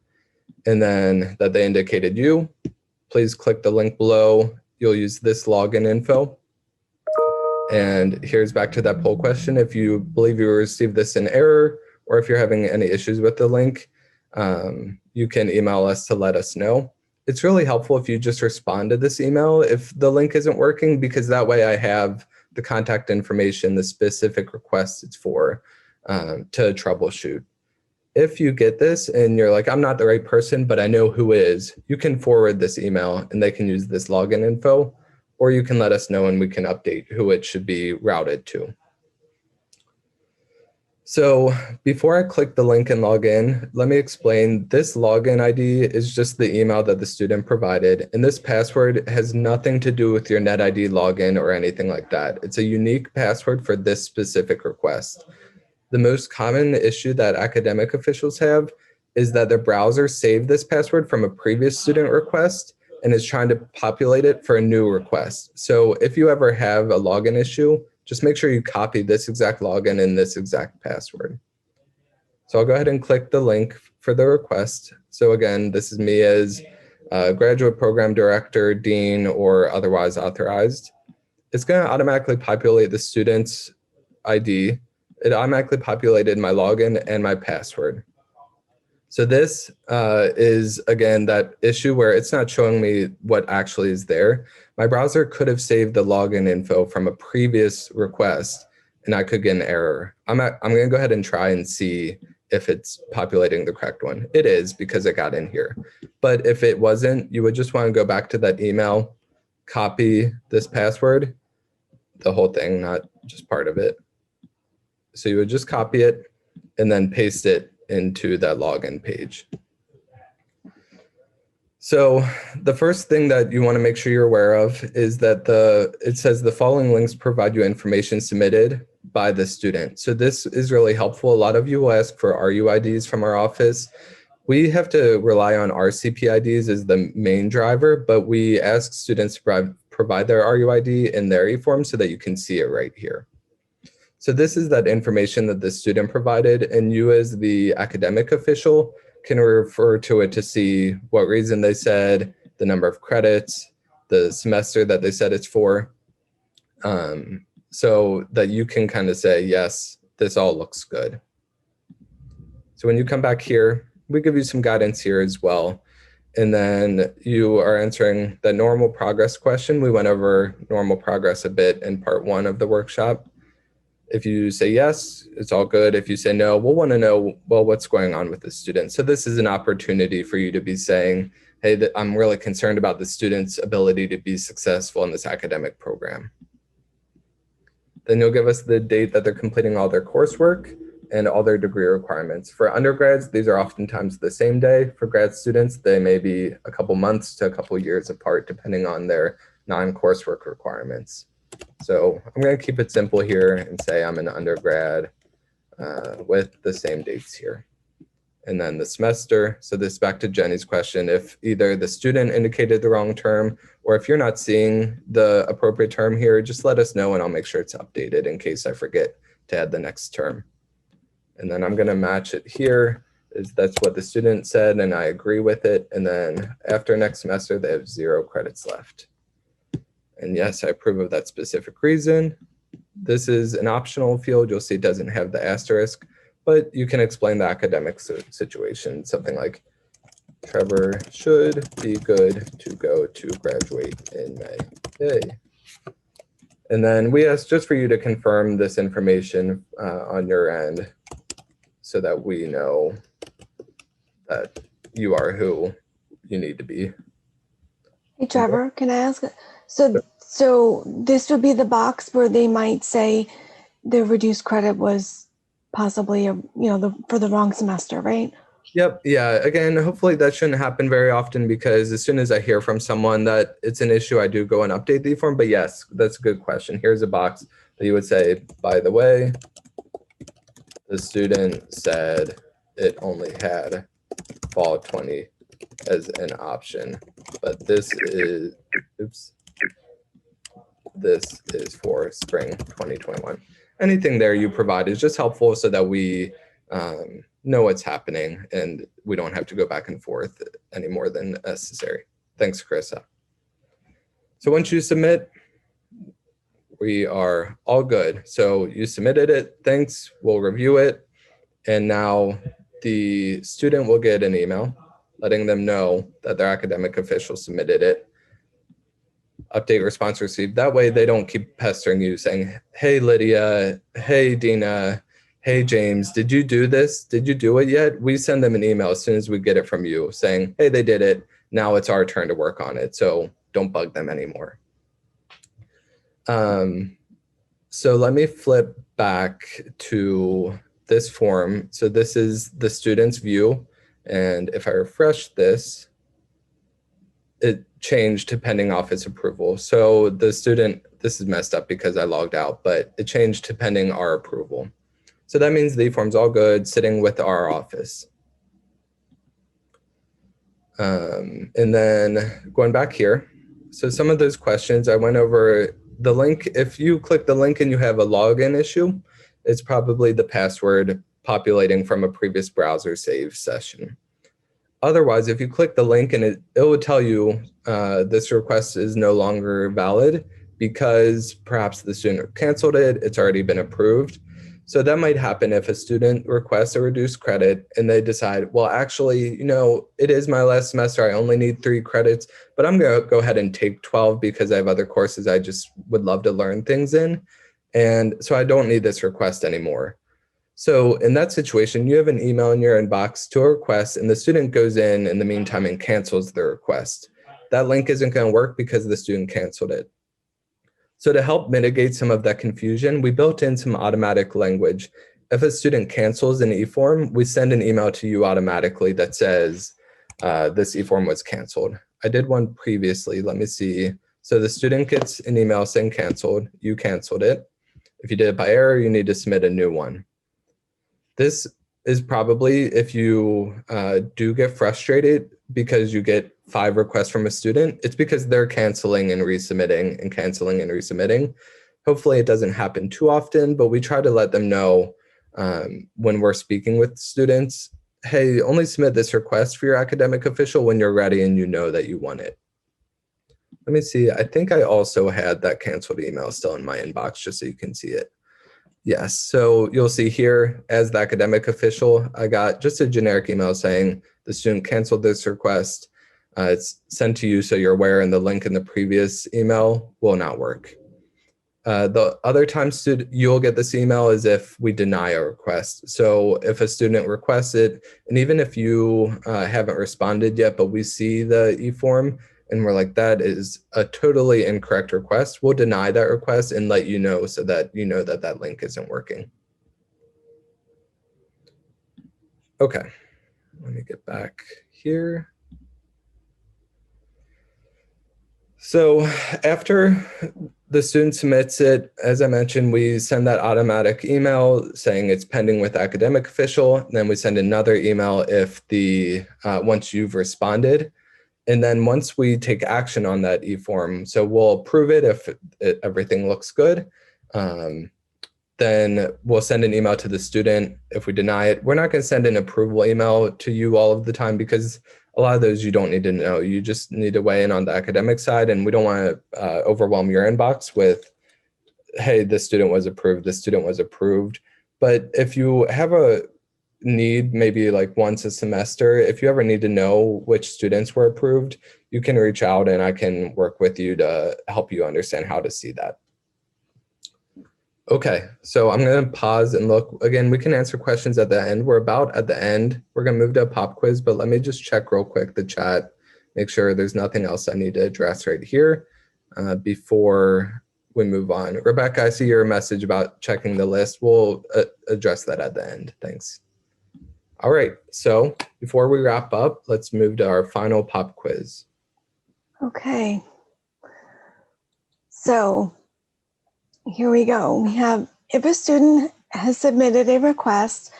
and then that they indicated you. Please click the link below. You'll use this login info. And here's back to that poll question. If you believe you received this in error, or if you're having any issues with the link, you can email us to let us know. It's really helpful if you just respond to this email if the link isn't working, because that way I have the contact information, the specific request it's for, to troubleshoot. If you get this and you're like, I'm not the right person, but I know who is, you can forward this email and they can use this login info, or you can let us know and we can update who it should be routed to. So before I click the link and log in, let me explain. This login ID is just the email that the student provided, and this password has nothing to do with your NetID login or anything like that. It's a unique password for this specific request. The most common issue that academic officials have is that their browser saved this password from a previous student request and is trying to populate it for a new request. So if you ever have a login issue, just make sure you copy this exact login and this exact password. So I'll go ahead and click the link for the request. So again, this is me as graduate program director, dean, or otherwise authorized. It's going to automatically populate the student's ID. It automatically populated my login and my password. So this is, again, that issue where it's not showing me what actually is there. My browser could have saved the login info from a previous request, and I could get an error. I'm going to go ahead and try and see if it's populating the correct one. It is, because it got in here. But if it wasn't, you would just want to go back to that email, copy this password, the whole thing, not just part of it. So you would just copy it and then paste it into that login page. So the first thing that you want to make sure you're aware of is that it says the following links provide you information submitted by the student. So this is really helpful. A lot of you will ask for RUIDs from our office. We have to rely on RCPIDs as the main driver, but we ask students to provide their RUID in their e-form so that you can see it right here. So this is that information that the student provided, and you as the academic official can refer to it to see what reason they said, the number of credits, the semester that they said it's for, so that you can kind of say, yes, this all looks good. So when you come back here, we give you some guidance here as well. And then you are answering the normal progress question. We went over normal progress a bit in part 1 of the workshop. If you say yes, it's all good. If you say no, we'll want to know, well, what's going on with the student. So this is an opportunity for you to be saying, hey, I'm really concerned about the student's ability to be successful in this academic program. Then you'll give us the date that they're completing all their coursework and all their degree requirements. For undergrads, these are oftentimes the same day. For grad students, they may be a couple months to a couple years apart, depending on their non-coursework requirements. So I'm going to keep it simple here and say I'm an undergrad with the same dates here. And then the semester. So this is back to Jenny's question. If either the student indicated the wrong term, or if you're not seeing the appropriate term here, just let us know and I'll make sure it's updated in case I forget to add the next term. And then I'm going to match it here. That's what the student said, and I agree with it. And then after next semester, they have 0 credits left. And yes, I approve of that specific reason. This is an optional field. You'll see it doesn't have the asterisk, but you can explain the academic situation. Something like, Trevor should be good to go to graduate in May. Yay. And then we ask just for you to confirm this information on your end so that we know that you are who you need to be. Hey, Trevor, can I ask? So this would be the box where they might say the reduced credit was possibly, for the wrong semester, right? Yep. Yeah. Again, hopefully that shouldn't happen very often, because as soon as I hear from someone that it's an issue, I do go and update the form. But yes, that's a good question. Here's a box that you would say, by the way, the student said it only had fall 20 as an option, but this is, this is for spring 2021. Anything there you provide is just helpful so that we know what's happening and we don't have to go back and forth any more than necessary. Thanks, Carissa. So once you submit, we are all good. So you submitted it, thanks, we'll review it. And now the student will get an email letting them know that their academic official submitted it. Update response received. That way they don't keep pestering you saying, hey, Lydia, hey, Dina, hey, James, did you do this? Did you do it yet? We send them an email as soon as we get it from you saying, hey, they did it. Now it's our turn to work on it. So don't bug them anymore. So let me flip back to this form. So this is the student's view. And if I refresh this, it changed to pending office approval. So the student, this is messed up because I logged out, but it changed to pending our approval. So that means the form's all good, sitting with our office. And then going back here, so some of those questions I went over the link. If you click the link and you have a login issue, it's probably the password populating from a previous browser save session. Otherwise, if you click the link and it will tell you this request is no longer valid because perhaps the student canceled it, it's already been approved. So that might happen if a student requests a reduced credit and they decide, well, actually, it is my last semester. I only need 3 credits, but I'm going to go ahead and take 12 because I have other courses I just would love to learn things in. And so I don't need this request anymore. So in that situation, you have an email in your inbox to a request and the student goes in the meantime and cancels the request. That link isn't going to work because the student canceled it. So to help mitigate some of that confusion, we built in some automatic language. If a student cancels an e-form, we send an email to you automatically that says this e-form was canceled. I did one previously. Let me see. So the student gets an email saying canceled. You canceled it. If you did it by error, you need to submit a new one. This is probably if you do get frustrated because you get 5 requests from a student, it's because they're canceling and resubmitting and canceling and resubmitting. Hopefully it doesn't happen too often, but we try to let them know when we're speaking with students, hey, only submit this request for your academic official when you're ready and you know that you want it. Let me see. I think I also had that canceled email still in my inbox just so you can see it. Yes, so you'll see here as the academic official, I got just a generic email saying the student canceled this request. It's sent to you so you're aware, and the link in the previous email will not work. The other time you'll get this email is if we deny a request. So if a student requests it, and even if you haven't responded yet, but we see the e-form, and we're like, that is a totally incorrect request, we'll deny that request and let you know so that you know that that link isn't working. Okay, let me get back here. So after the student submits it, as I mentioned, we send that automatic email saying it's pending with academic official. And then we send another email if once you've responded. And then once we take action on that e-form, so we'll approve it if everything looks good, then we'll send an email to the student. If we deny it, we're not going to send an approval email to you all of the time because a lot of those you don't need to know. You just need to weigh in on the academic side, and we don't want to overwhelm your inbox with hey, this student was approved, this student was approved. But if you have a need, maybe like once a semester, if you ever need to know which students were approved, you can reach out and I can work with you to help you understand how to see that. Okay, so I'm going to pause and look. Again, we can answer questions at the end. We're about at the end. We're going to move to a pop quiz, but let me just check real quick the chat, make sure there's nothing else I need to address right here before we move on. Rebecca, I see your message about checking the list. We'll address that at the end. Thanks. All right, so before we wrap up, let's move to our final pop quiz. Okay. So here we go. We have, if a student has submitted a request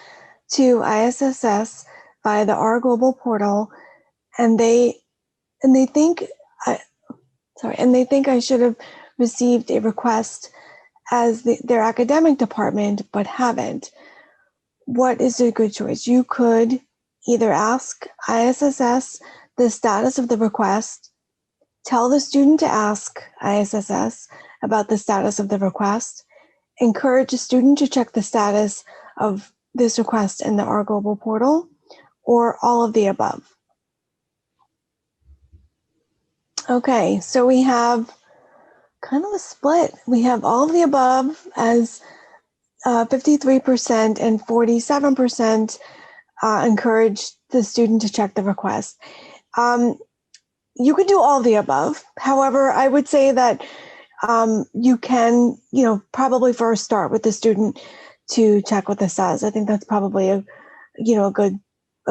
to ISSS via the R Global portal, and they think I should have received a request as their academic department, but haven't, what is a good choice? You could either ask ISSS the status of the request, tell the student to ask ISSS about the status of the request, encourage a student to check the status of this request in the R Global portal, or all of the above. Okay, so we have kind of a split. We have all of the above as 53% and 47% encourage the student to check the request. You could do all the above. However, I would say that you can, probably first start with the student to check what this says. I think that's probably a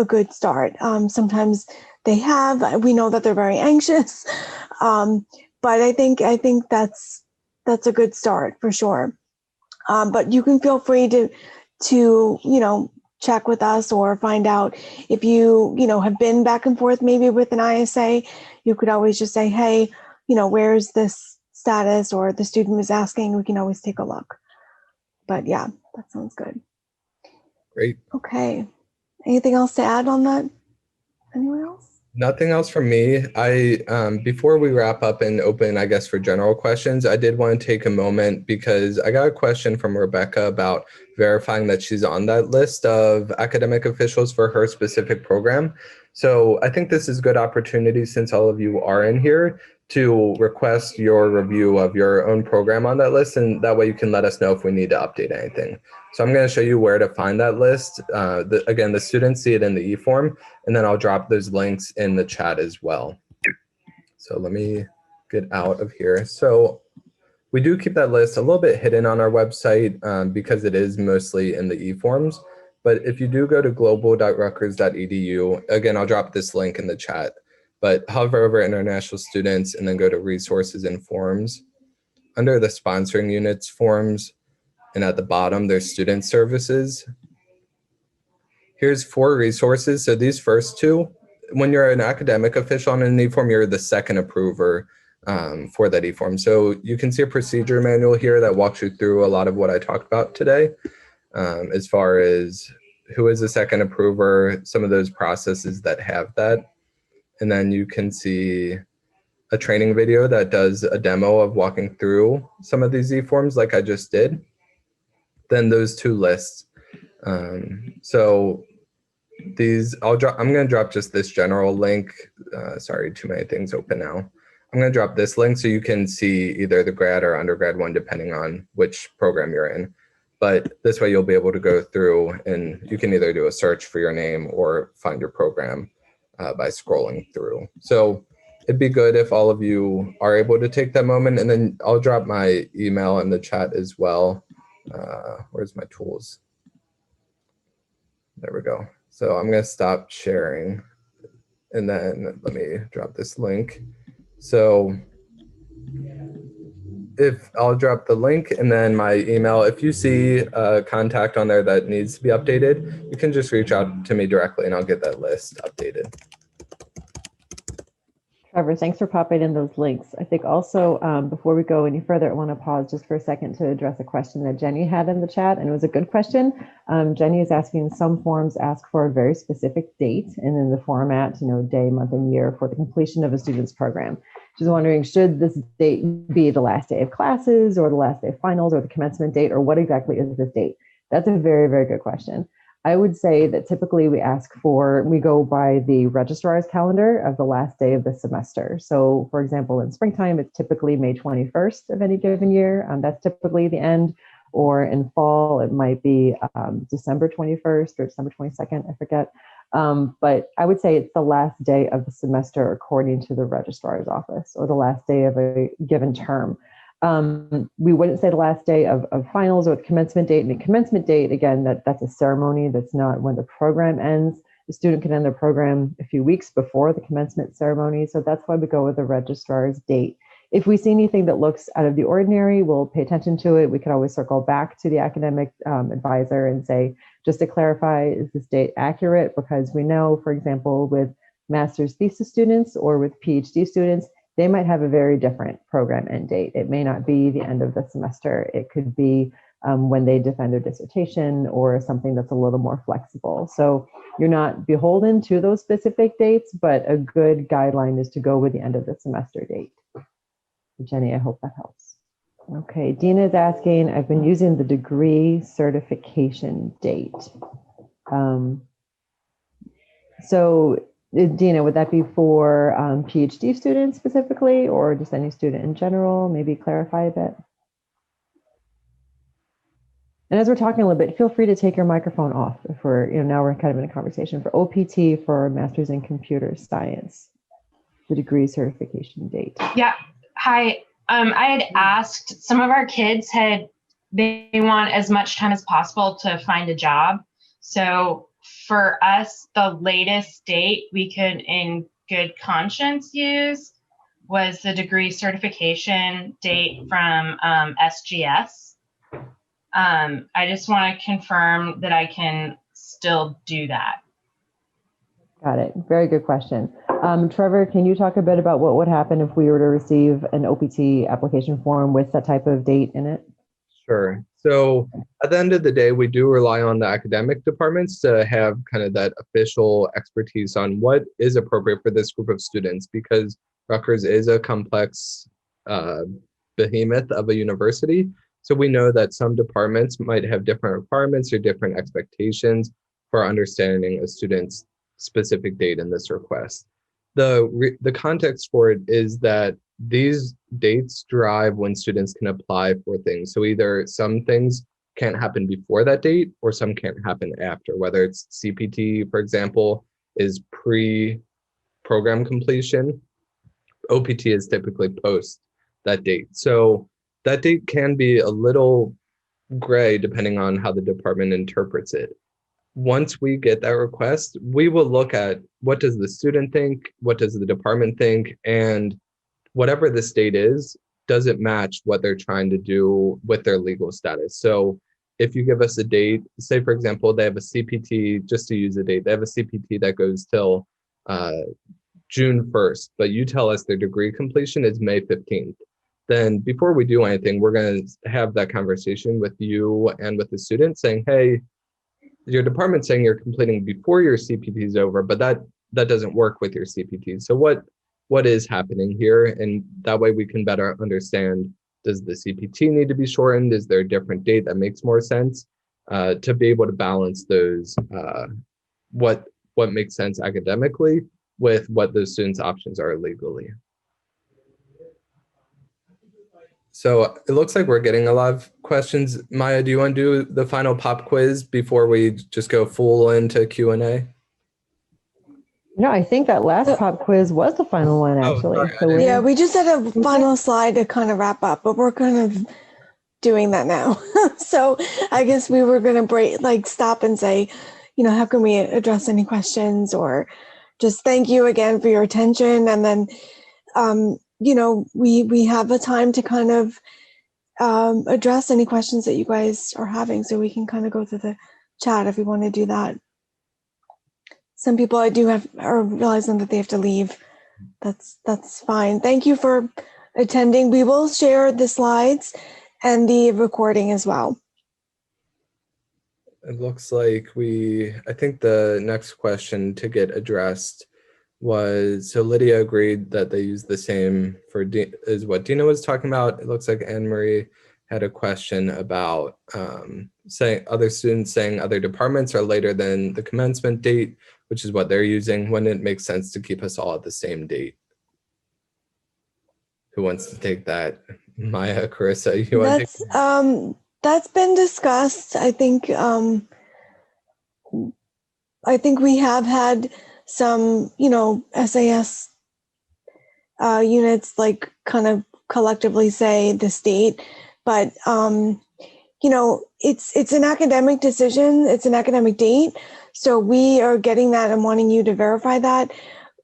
good start. Sometimes we know that they're very anxious, but I think that's a good start for sure. But you can feel free to check with us or find out if you have been back and forth maybe with an ISA. You could always just say, hey, where's this status, or the student is asking. We can always take a look. But yeah, that sounds good. Great. Okay. Anything else to add on that? Anyone else? Nothing else from me. Before we wrap up and open, I guess, for general questions, I did want to take a moment because I got a question from Rebecca about verifying that she's on that list of academic officials for her specific program. So I think this is a good opportunity, since all of you are in here, to request your review of your own program on that list, and that way you can let us know if we need to update anything. So I'm going to show you where to find that list. Again, the students see it in the e-form, and then I'll drop those links in the chat as well. So let me get out of here. So we do keep that list a little bit hidden on our website because it is mostly in the e-forms. But if you do go to global.rutgers.edu, again, I'll drop this link in the chat, but hover over international students and then go to resources and forms. Under the sponsoring units forms, and at the bottom, there's student services. Here's 4 resources. So these first 2, when you're an academic official on an e-form, you're the second approver for that e-form. So you can see a procedure manual here that walks you through a lot of what I talked about today, as far as who is the second approver, some of those processes that have that. And then you can see a training video that does a demo of walking through some of these e-forms like I just did. Then those 2 lists. So these, I'm going to drop just this general link. Sorry, too many things open now. I'm going to drop this link so you can see either the grad or undergrad one, depending on which program you're in. But this way you'll be able to go through and you can either do a search for your name or find your program by scrolling through. So it'd be good if all of you are able to take that moment, and then I'll drop my email in the chat as well. Where's my tools? There we go. So I'm going to stop sharing, and then let me drop this link. So if I'll drop the link and then my email, if you see a contact on there that needs to be updated, you can just reach out to me directly and I'll get that list updated. Trevor, thanks for popping in those links. I think also before we go any further, I want to pause just for a second to address a question that Jenny had in the chat, and it was a good question. Jenny is asking, some forms ask for a very specific date and then the format, day, month, and year for the completion of a student's program. She's wondering, should this date be the last day of classes or the last day of finals or the commencement date, or what exactly is this date? That's a very, very good question. I would say that typically we go by the registrar's calendar of the last day of the semester. So for example, in springtime, it's typically May 21st of any given year. That's typically the end. Or in fall, it might be December 21st or December 22nd, I forget. But I would say it's the last day of the semester according to the registrar's office, or the last day of a given term. We wouldn't say the last day of finals or the commencement date. And the commencement date, again, that's a ceremony. That's not when the program ends. The student can end their program a few weeks before the commencement ceremony. So that's why we go with the registrar's date. If we see anything that looks out of the ordinary, we'll pay attention to it. We can always circle back to the academic advisor and say, just to clarify, is this date accurate? Because we know, for example, with master's thesis students or with PhD students, they might have a very different program end date. It may not be the end of the semester. It could be when they defend their dissertation or something that's a little more flexible. So you're not beholden to those specific dates, but a good guideline is to go with the end of the semester date. Jenny, I hope that helps. Okay, Dina is asking, I've been using the degree certification date. So Dina, would that be for PhD students specifically, or just any student in general? Maybe clarify a bit. And as we're talking a little bit, feel free to take your microphone off if now we're kind of in a conversation. For OPT, for Masters in Computer Science, the degree certification date. Yeah. Hi. I had asked, some of our kids they want as much time as possible to find a job. So for us, the latest date we could in good conscience use was the degree certification date from SGS. I just want to confirm that I can still do that. Got it. Very good question. Trevor, can you talk a bit about what would happen if we were to receive an OPT application form with that type of date in it? Sure. So at the end of the day, we do rely on the academic departments to have kind of that official expertise on what is appropriate for this group of students, because Rutgers is a complex behemoth of a university. So we know that some departments might have different requirements or different expectations for understanding a student's specific date in this request. The context for it is that these dates drive when students can apply for things. So either some things can't happen before that date or some can't happen after, whether it's CPT, for example, is pre-program completion. OPT is typically post that date. So that date can be a little gray depending on how the department interprets it. Once we get that request, we will look at what does the student think, what does the department think, and whatever the state is, does it match what they're trying to do with their legal status? So if you give us a date, say for example, they have a CPT, just to use a date, they have a CPT that goes till June 1st, but you tell us their degree completion is May 15th. Then before we do anything, we're going to have that conversation with you and with the student saying, hey, your department's saying you're completing before your CPT is over, but that doesn't work with your CPT. So what is happening here? And that way we can better understand, does the CPT need to be shortened? Is there a different date that makes more sense? To be able to balance those, what makes sense academically with what those students' options are legally. So it looks like we're getting a lot of questions. Maya, do you want to do the final pop quiz before we just go full into Q&A? No, I think that last pop quiz was the final one, actually. Sorry, Yeah, we just had a final slide to kind of wrap up, but we're kind of doing that now. So I guess we were going to stop and say, how can we address any questions, or just thank you again for your attention. And then, we have a time to kind of address any questions that you guys are having. So we can kind of go through the chat if you want to do that. Some people are realizing that they have to leave. That's fine. Thank you for attending. We will share the slides and the recording as well. It looks like I think the next question to get addressed was, so Lydia agreed that they use the same for is what Dina was talking about. It looks like Anne Marie had a question about saying other students saying other departments are later than the commencement date, which is what they're using, when it makes sense to keep us all at the same date. Who wants to take that? Maya, Carissa, you want to take That's been discussed. I think we have had some, SAS units like kind of collectively say the state, but it's an academic decision. It's an academic date. So we are getting that and wanting you to verify that.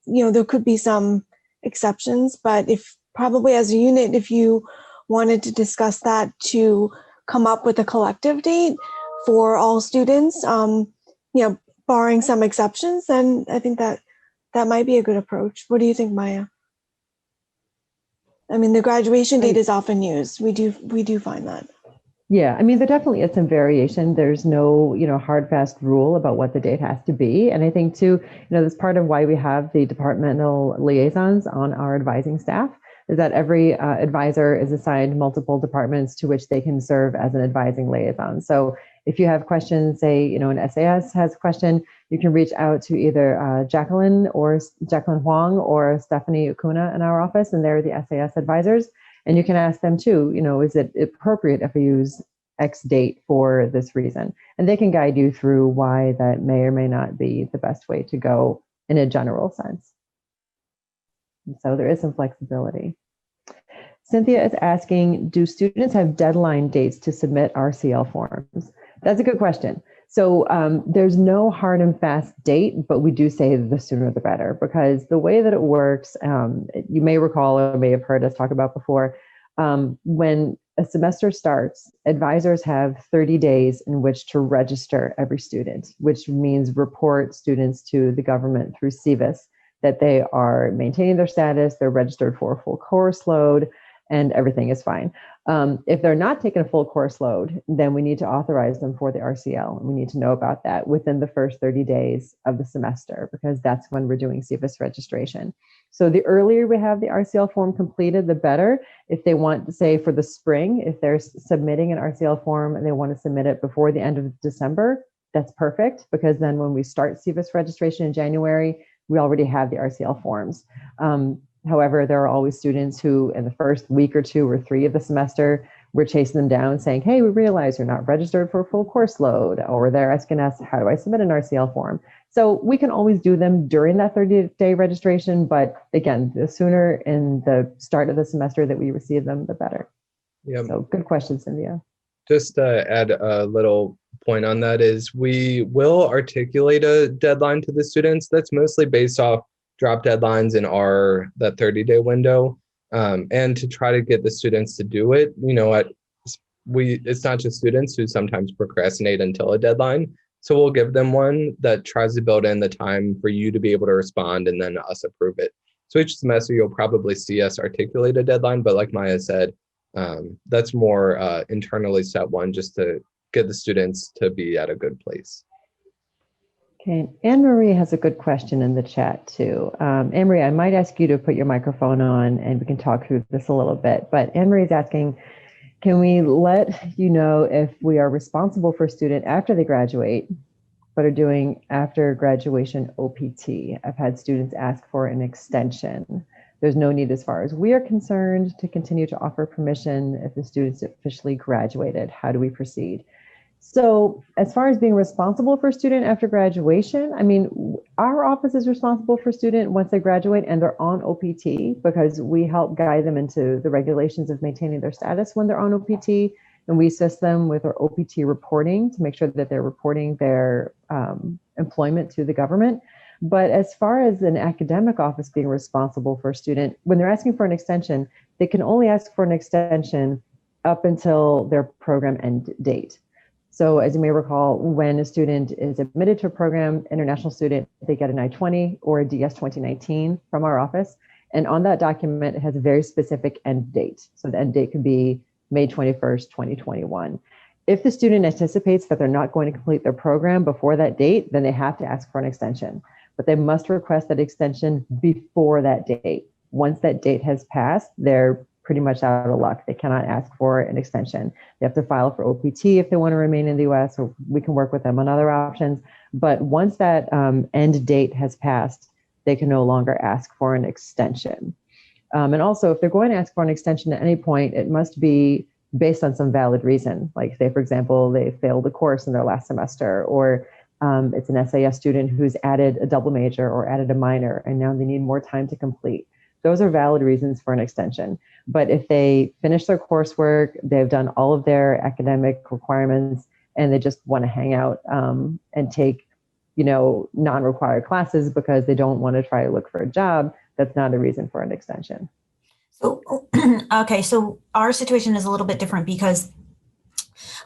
There could be some exceptions, but if probably as a unit, if you wanted to discuss that to come up with a collective date for all students, barring some exceptions, then I think that might be a good approach. What do you think, Maya? I mean, the graduation date is often used. We do find that. Yeah, I mean, there definitely is some variation. There's no, hard, fast rule about what the date has to be. And I think too, that's part of why we have the departmental liaisons on our advising staff, is that every advisor is assigned multiple departments to which they can serve as an advising liaison. So if you have questions, say, an SAS has a question, you can reach out to either Jacqueline Huang or Stephanie Ukuna in our office, and they're the SAS advisors. And you can ask them too, is it appropriate if I use X date for this reason? And they can guide you through why that may or may not be the best way to go in a general sense. And so there is some flexibility. Cynthia is asking, do students have deadline dates to submit RCL forms? That's a good question. So there's no hard and fast date, but we do say the sooner the better, because the way that it works, you may recall or may have heard us talk about before, when a semester starts, advisors have 30 days in which to register every student, which means report students to the government through SEVIS that they are maintaining their status, they're registered for a full course load, and everything is fine. If they're not taking a full course load, then we need to authorize them for the RCL. We need to know about that within the first 30 days of the semester, because that's when we're doing SEVIS registration. So the earlier we have the RCL form completed, the better. If they want to say for the spring, if they're submitting an RCL form and they want to submit it before the end of December, that's perfect, because then when we start SEVIS registration in January, we already have the RCL forms. However, there are always students who in the first week or 2 or 3 of the semester, we're chasing them down saying, hey, we realize you're not registered for a full course load, or they're asking us, how do I submit an RCL form? So we can always do them during that 30-day registration. But again, the sooner in the start of the semester that we receive them, the better. Yep. So good question, Cynthia. Just to add a little point on that is we will articulate a deadline to the students that's mostly based off drop deadlines in that 30-day window, and to try to get the students to do it. It's not just students who sometimes procrastinate until a deadline. So we'll give them one that tries to build in the time for you to be able to respond and then us approve it. So each semester you'll probably see us articulate a deadline, but like Maya said, that's more internally set one, just to get the students to be at a good place. Okay, Anne Marie has a good question in the chat too. Anne Marie, I might ask you to put your microphone on and we can talk through this a little bit. But Anne Marie is asking, can we let you know if we are responsible for a student after they graduate, but are doing after graduation OPT? I've had students ask for an extension. There's no need as far as we are concerned to continue to offer permission if the student's officially graduated. How do we proceed? So as far as being responsible for a student after graduation, I mean, our office is responsible for a student once they graduate and they're on OPT, because we help guide them into the regulations of maintaining their status when they're on OPT. And we assist them with our OPT reporting to make sure that they're reporting their employment to the government. But as far as an academic office being responsible for a student, when they're asking for an extension, they can only ask for an extension up until their program end date. So as you may recall, when a student is admitted to a program, international student, they get an I-20 or a DS 2019 from our office. And on that document, it has a very specific end date. So the end date could be May 21st, 2021. If the student anticipates that they're not going to complete their program before that date, then they have to ask for an extension. but they must request that extension before that date. Once that date has passed, they're pretty much out of luck. They cannot ask for an extension. They have to file for OPT if they want to remain in the US, or we can work with them on other options. But once that end date has passed, they can no longer ask for an extension. And also, if they're going to ask for an extension at any point, it must be based on some valid reason. Like, say, for example, they failed a course in their last semester, or it's an SAS student who's added a double major or added a minor, and now they need more time to complete. Those are valid reasons for an extension. But if they finish their coursework, they've done all of their academic requirements, and they just want to hang out and take, non-required classes because they don't want to try to look for a job, that's not a reason for an extension. So, okay, so our situation is a little bit different because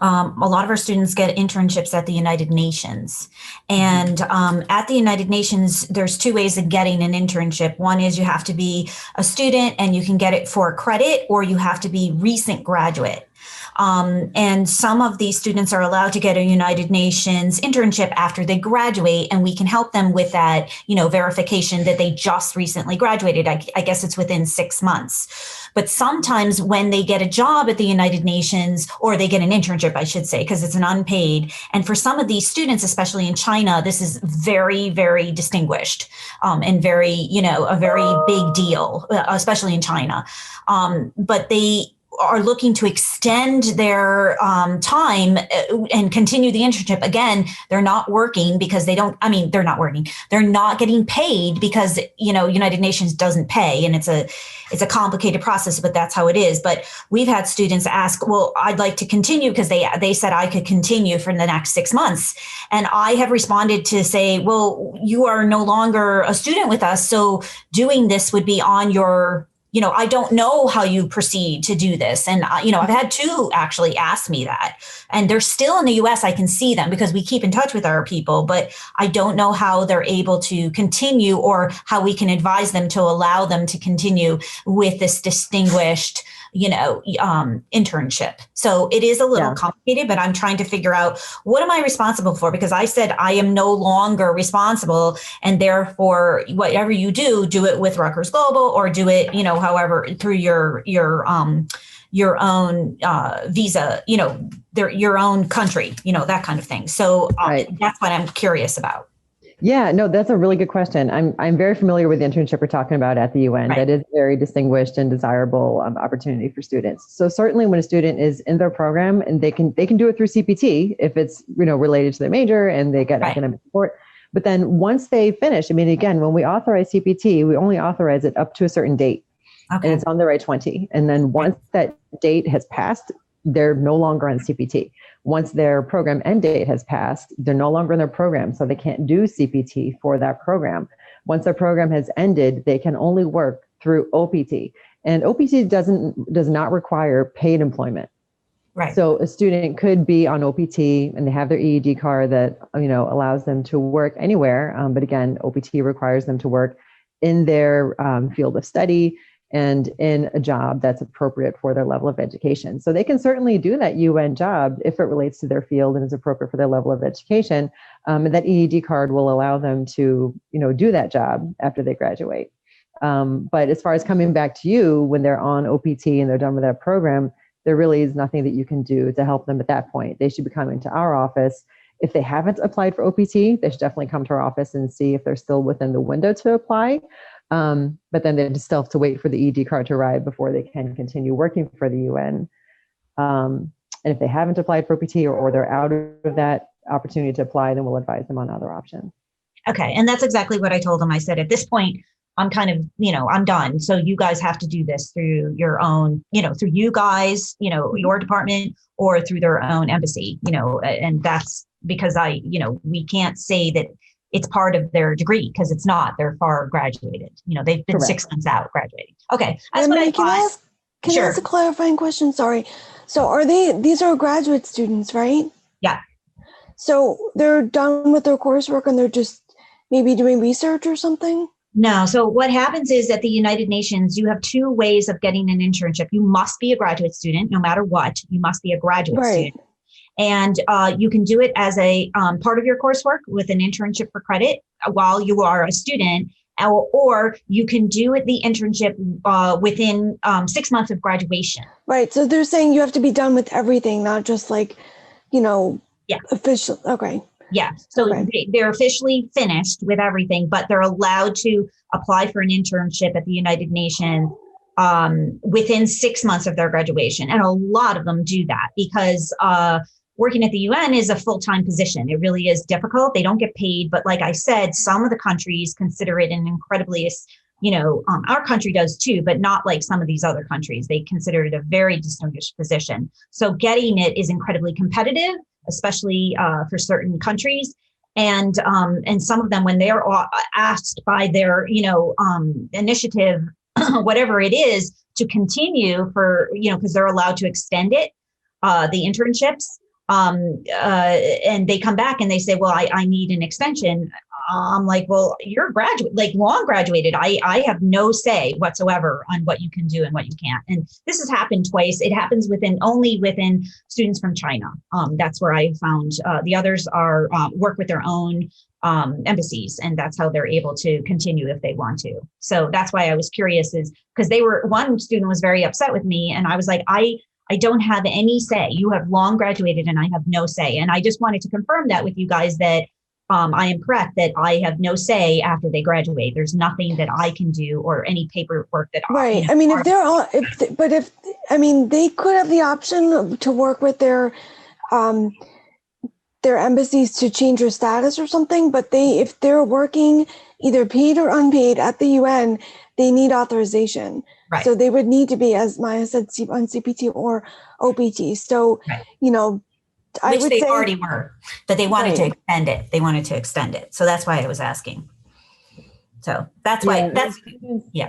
a lot of our students get internships at the United Nations. And at the United Nations, there's two ways of getting an internship. One is you have to be a student and you can get it for credit, or you have to be recent graduate. And some of these students are allowed to get a United Nations internship after they graduate, and we can help them with that, verification that they just recently graduated. I guess it's within 6 months. But sometimes when they get a job at the United Nations, or they get an internship, I should say, because it's an unpaid. And for some of these students, especially in China, this is very, very distinguished and very, a very big deal, especially in China. But they are looking to extend their time and continue the internship. Again, they're not working because they're not working. They're not getting paid because, United Nations doesn't pay, and it's a complicated process, but that's how it is. But we've had students ask, well, I'd like to continue because they said I could continue for the next 6 months. And I have responded to say, well, you are no longer a student with us. So doing this would be on your, I don't know how you proceed to do this. And, I've had two actually ask me that, and they're still in the US. I can see them because we keep in touch with our people, but I don't know how they're able to continue, or how we can advise them to allow them to continue with this distinguished, internship. So it is a little complicated, but I'm trying to figure out, what am I responsible for? Because I said I am no longer responsible, and therefore whatever you do it with Rutgers Global, or do it, however, through your own visa, your own country, that kind of thing. So That's what I'm curious about. Yeah, no, that's a really good question. I'm very familiar with the internship we're talking about at the UN. Right. That is a very distinguished and desirable opportunity for students. So certainly when a student is in their program, and they can do it through CPT if it's related to their major and they get academic support. But then once they finish, again, when we authorize CPT, we only authorize it up to a certain date, and it's on their I-20. And then once that date has passed, they're no longer on CPT. Once their program end date has passed, they're no longer in their program, so they can't do CPT for that program. Once their program has ended, they can only work through OPT. And OPT does not require paid employment. Right. So a student could be on OPT and they have their EED card that allows them to work anywhere. But again, OPT requires them to work in their field of study and in a job that's appropriate for their level of education. So they can certainly do that UN job if it relates to their field and is appropriate for their level of education. And that EED card will allow them to, do that job after they graduate. But as far as coming back to you when they're on OPT and they're done with that program, there really is nothing that you can do to help them at that point. They should be coming to our office. If they haven't applied for OPT, they should definitely come to our office and see if they're still within the window to apply. But then they just still have to wait for the ED card to arrive before they can continue working for the UN. And if they haven't applied for OPT or they're out of that opportunity to apply, then we'll advise them on other options. Okay. And that's exactly what I told them. I said, at this point, I'm kind of, I'm done. So you guys have to do this through your own, through you guys, your department, or through their own embassy, and that's because we can't say that it's part of their degree, because it's not. They're far graduated. They've been Correct. 6 months out graduating. Okay. That's what I thought. Can I ask a clarifying question? Sorry. So these are graduate students, right? Yeah. So they're done with their coursework and they're just maybe doing research or something? No. So what happens is at the United Nations, you have 2 ways of getting an internship. You must be a graduate student, no matter what. You must be a graduate student. And you can do it as a part of your coursework with an internship for credit while you are a student, or you can do the internship within 6 months of graduation. Right. So they're saying you have to be done with everything, not just like, Yeah. official. Okay. Yeah. So Okay. they're officially finished with everything, but they're allowed to apply for an internship at the United Nations within 6 months of their graduation. And a lot of them do that because working at the UN is a full-time position. It really is difficult. They don't get paid. But like I said, some of the countries consider it an incredibly, our country does too, but not like some of these other countries. They consider it a very distinguished position. So getting it is incredibly competitive, especially for certain countries. And some of them, when they are asked by their, initiative, whatever it is, to continue for, because they're allowed to extend it, the internships, and they come back and they say, well, I need an extension. I'm like, well, you're long graduated. I have no say whatsoever on what you can do and what you can't. And this has happened twice. It happens only within students from China. That's where I found the others are work with their own embassies, and that's how they're able to continue if they want to. So that's why I was curious, is because one student was very upset with me, and I was like, I don't have any say. You have long graduated and I have no say. And I just wanted to confirm that with you guys, that I am correct, that I have no say after they graduate. There's nothing that I can do or any paperwork that Right. I mean, if they're all, they could have the option to work with their embassies to change their status or something. But if they're working either paid or unpaid at the UN, they need authorization. Right. So they would need to be, as Maya said, on CPT or OPT. So, right. I Which would they say already were, but they wanted to right. extend it. They wanted to extend it. So that's why I was asking. So that's why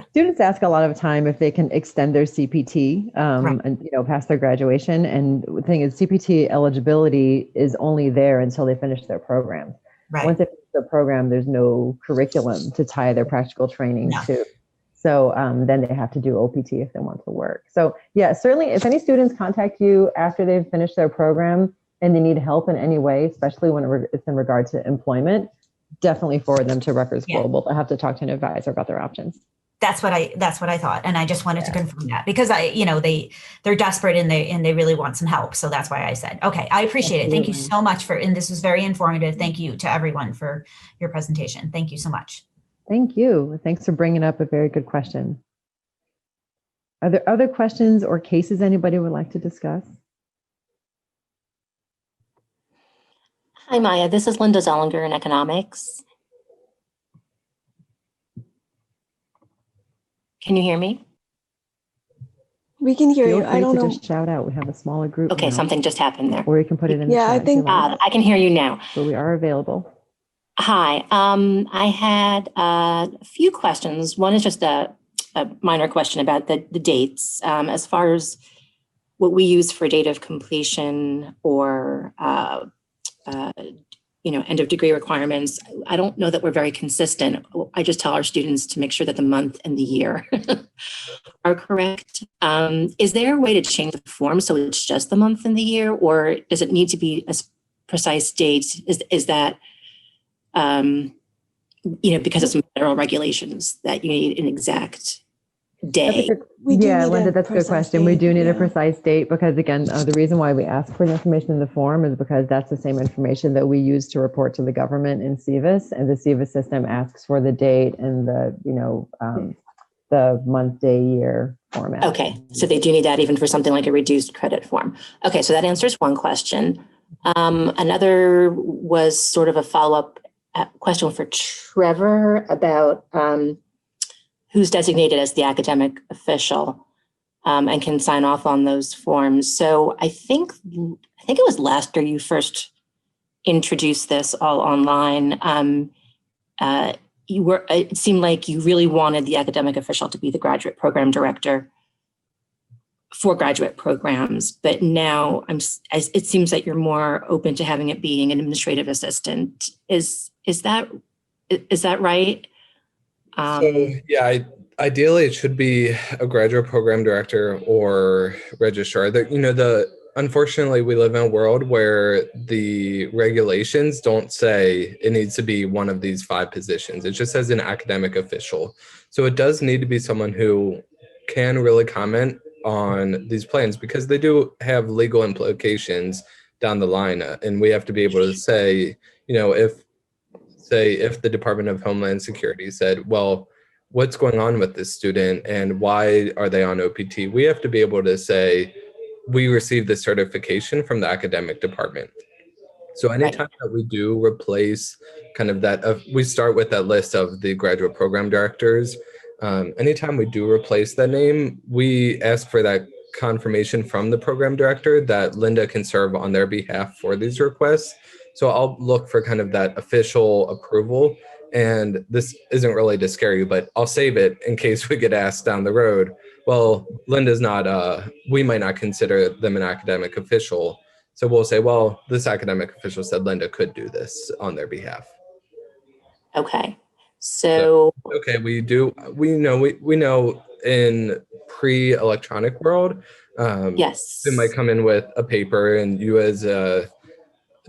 students ask a lot of time if they can extend their CPT right. and past their graduation. And the thing is, CPT eligibility is only there until they finish their program. Right. Once they finish their program, there's no curriculum to tie their practical training to. So then they have to do OPT if they want to work. So yeah, certainly if any students contact you after they've finished their program and they need help in any way, especially when it's in regard to employment, definitely forward them to Rutgers Global. They'll have to talk to an advisor about their options. That's what I thought. And I just wanted to confirm that because they're desperate and they really want some help. So that's why I said, okay, I appreciate it. Thank you so much and this was very informative. Thank you to everyone for your presentation. Thank you so much. Thank you. Thanks for bringing up a very good question. Are there other questions or cases anybody would like to discuss? Hi, Maya. This is Linda Zellinger in economics. Can you hear me? We can hear you. Feel free I don't to know. just shout out. We have a smaller group. Okay, now. something just happened there. Or you can put it in the chat. I think I can hear you now. But we are available. Hi. I had a few questions. One is just a minor question about the dates. As far as what we use for date of completion or end of degree requirements, I don't know that we're very consistent. I just tell our students to make sure that the month and the year are correct. Is there a way to change the form so it's just the month and the year, or does it need to be a precise date? Is that because of some federal regulations that you need an exact day? Linda, that's a good question. We do need a precise date because, again, the reason why we ask for the information in the form is because that's the same information that we use to report to the government in SEVIS, and the SEVIS system asks for the date and the month, day, year format. Okay, so they do need that even for something like a reduced credit form. Okay, so that answers one question. Another was sort of a follow-up question for Trevor about who's designated as the academic official and can sign off on those forms. So I think it was last year you first introduced this all online. It seemed like you really wanted the academic official to be the graduate program director for graduate programs, but now it seems that you're more open to having it being an administrative assistant. Is that right? Ideally it should be a graduate program director or registrar. The unfortunately, we live in a world where the regulations don't say it needs to be one of these 5 positions. It just says an academic official. So it does need to be someone who can really comment on these plans because they do have legal implications down the line. And we have to be able to say, if the Department of Homeland Security said, well, what's going on with this student and why are they on OPT? We have to be able to say, we received the certification from the academic department. So anytime that we do replace kind of that, we start with that list of the graduate program directors. Anytime we do replace that name, we ask for that confirmation from the program director that Linda can serve on their behalf for these requests. So I'll look for kind of that official approval. And this isn't really to scare you, but I'll save it in case we get asked down the road. Well, Linda's not, we might not consider them an academic official. So we'll say, well, this academic official said Linda could do this on their behalf. Okay. So okay, we know in pre-electronic world, yes, it might come in with a paper and you as a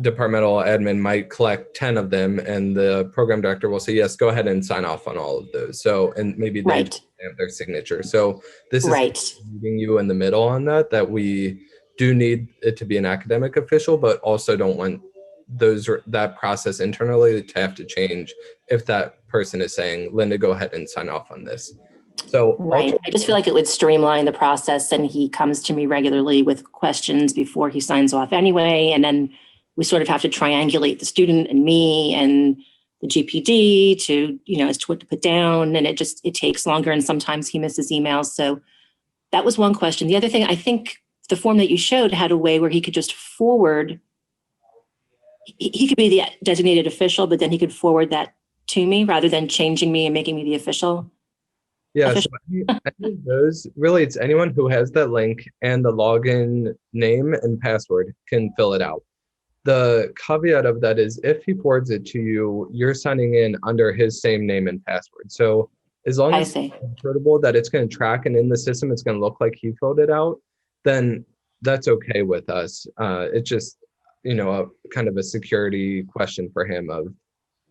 departmental admin might collect 10 of them and the program director will say, yes, go ahead and sign off on all of those. So, and maybe they have their signature. So this is meeting you in the middle on that we do need it to be an academic official, but also don't want that process internally to have to change if that person is saying, Linda, go ahead and sign off on this. So I just feel like it would streamline the process and he comes to me regularly with questions before he signs off anyway. And then we sort of have to triangulate the student and me and the GPD to, as to what to put down. And it takes longer. And sometimes he misses emails. So that was one question. The other thing, I think the form that you showed had a way where he could just forward. He could be the designated official, but then he could forward that to me rather than changing me and making me the official. Yeah, so any of those, really, it's anyone who has that link and the login name and password can fill it out. The caveat of that is if he forwards it to you, you're signing in under his same name and password. So as long as it's comfortable that it's going to track and in the system, it's going to look like he filled it out, then that's okay with us. It's just, a kind of a security question for him of,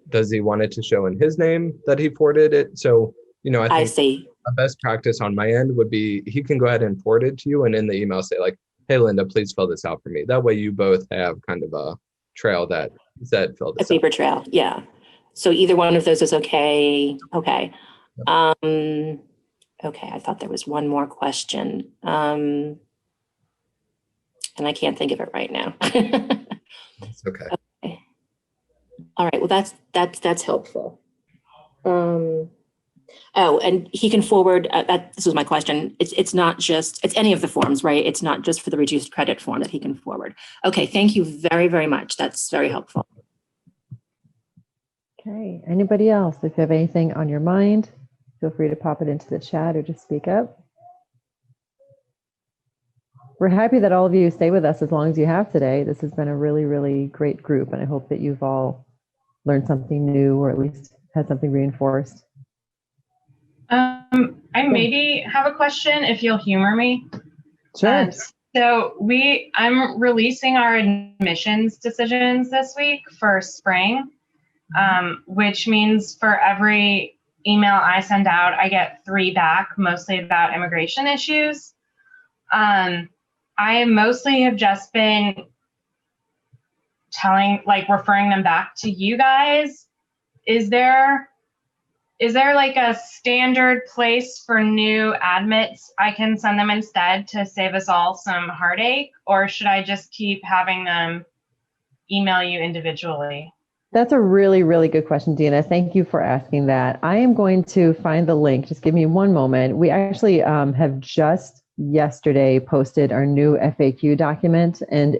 does he want it to show in his name that he forwarded it? So, I think a best practice on my end would be he can go ahead and forward it to you and in the email say like, hey, Linda, please fill this out for me. That way you both have kind of a trail that filled this out. A paper trail, yeah. So either one of those is okay. Okay. Okay, I thought there was one more question. And I can't think of it right now. It's okay. All right, well, that's helpful. And he can forward, this was my question. It's not just, it's any of the forms, right? It's not just for the reduced credit form that he can forward. Okay, thank you very, very much. That's very helpful. Okay, anybody else? If you have anything on your mind, feel free to pop it into the chat or just speak up. We're happy that all of you stay with us as long as you have today. This has been a really, really great group, and I hope that you've all learned something new or at least had something reinforced. I maybe have a question if you'll humor me. Sure. So I'm releasing our admissions decisions this week for spring, which means for every email I send out, I get 3 back, mostly about immigration issues. I mostly have just been referring them back to you guys. Is there like a standard place for new admits I can send them instead to save us all some heartache? Or should I just keep having them email you individually? That's a really, really good question, Dina. Thank you for asking that. I am going to find the link. Just give me one moment. We actually have just yesterday posted our new FAQ document, and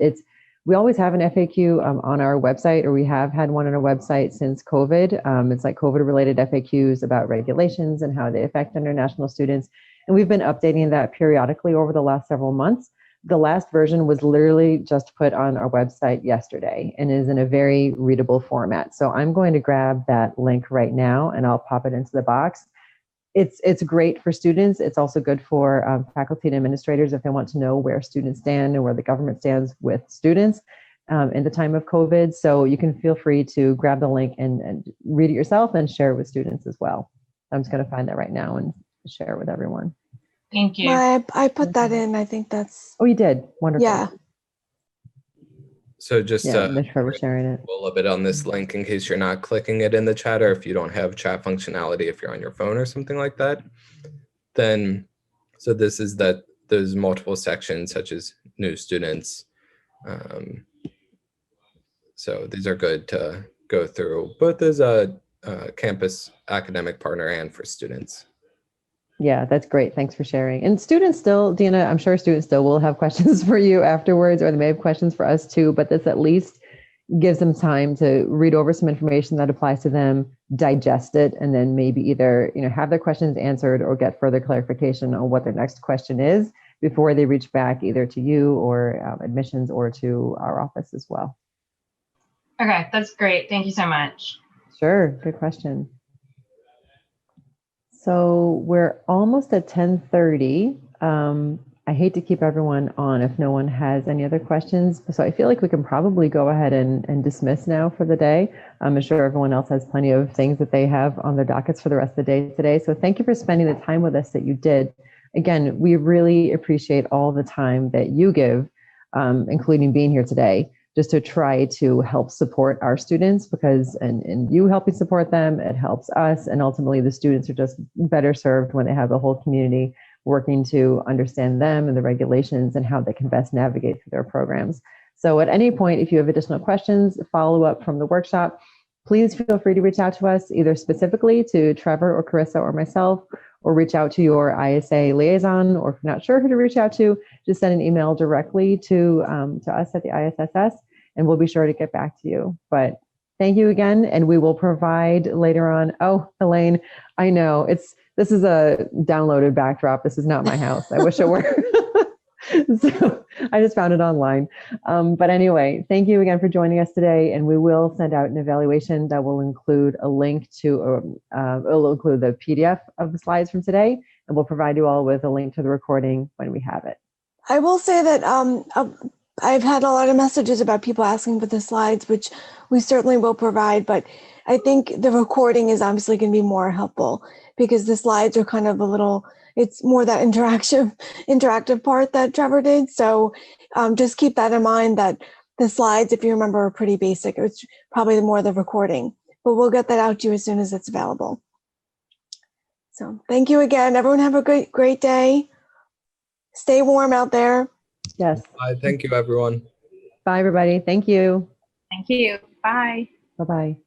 we always have an FAQ on our website, or we have had one on our website since COVID. It's like COVID-related FAQs about regulations and how they affect international students. And we've been updating that periodically over the last several months. The last version was literally just put on our website yesterday and is in a very readable format. So I'm going to grab that link right now and I'll pop it into the box. it's great for students. It's also good for faculty and administrators if they want to know where students stand and where the government stands with students in the time of COVID. So you can feel free to grab the link and read it yourself and share it with students as well. I'm just going to find that right now and share it with everyone. Thank you. I put that in. I think that's, Oh, you did? Wonderful. yeah. So just Yeah, Trevor sharing it. a little bit on this link in case you're not clicking it in the chat, or if you don't have chat functionality, if you're on your phone or something like that, then, so this is that there's multiple sections such as new students. So these are good to go through, both as a campus academic partner and for students. Yeah, that's great. Thanks for sharing. And students still, Dina, I'm sure students still will have questions for you afterwards, or they may have questions for us too, but this at least gives them time to read over some information that applies to them, digest it, and then maybe either, have their questions answered or get further clarification on what their next question is before they reach back either to you or admissions or to our office as well. Okay, that's great. Thank you so much. Sure, good question. So we're almost at 10:30. I hate to keep everyone on if no one has any other questions. So I feel like we can probably go ahead and dismiss now for the day. I'm sure everyone else has plenty of things that they have on their dockets for the rest of the day today. So thank you for spending the time with us that you did. Again, we really appreciate all the time that you give, including being here today, just to try to help support our students, because and you helping support them, it helps us. And ultimately the students are just better served when they have the whole community working to understand them and the regulations and how they can best navigate through their programs. So at any point, if you have additional questions, follow up from the workshop, please feel free to reach out to us either specifically to Trevor or Carissa or myself, or reach out to your ISA liaison, or if you're not sure who to reach out to, just send an email directly to us at the ISSS, and we'll be sure to get back to you. But thank you again, and we will provide later on. Oh, Elaine, I know this is a downloaded backdrop. This is not my house. I wish it were. So I just found it online. But anyway, thank you again for joining us today, and we will send out an evaluation that will include a link to, it'll include the PDF of the slides from today, and we'll provide you all with a link to the recording when we have it. I will say that I've had a lot of messages about people asking for the slides, which we certainly will provide, but I think the recording is obviously going to be more helpful because the slides are kind of it's more that interactive part that Trevor did. So just keep that in mind, that the slides, if you remember, are pretty basic. It's probably more the recording, but we'll get that out to you as soon as it's available. So thank you again. Everyone have a great day. Stay warm out there. Yes. Thank you, everyone. Bye, everybody. Thank you. Thank you. Bye. Bye-bye.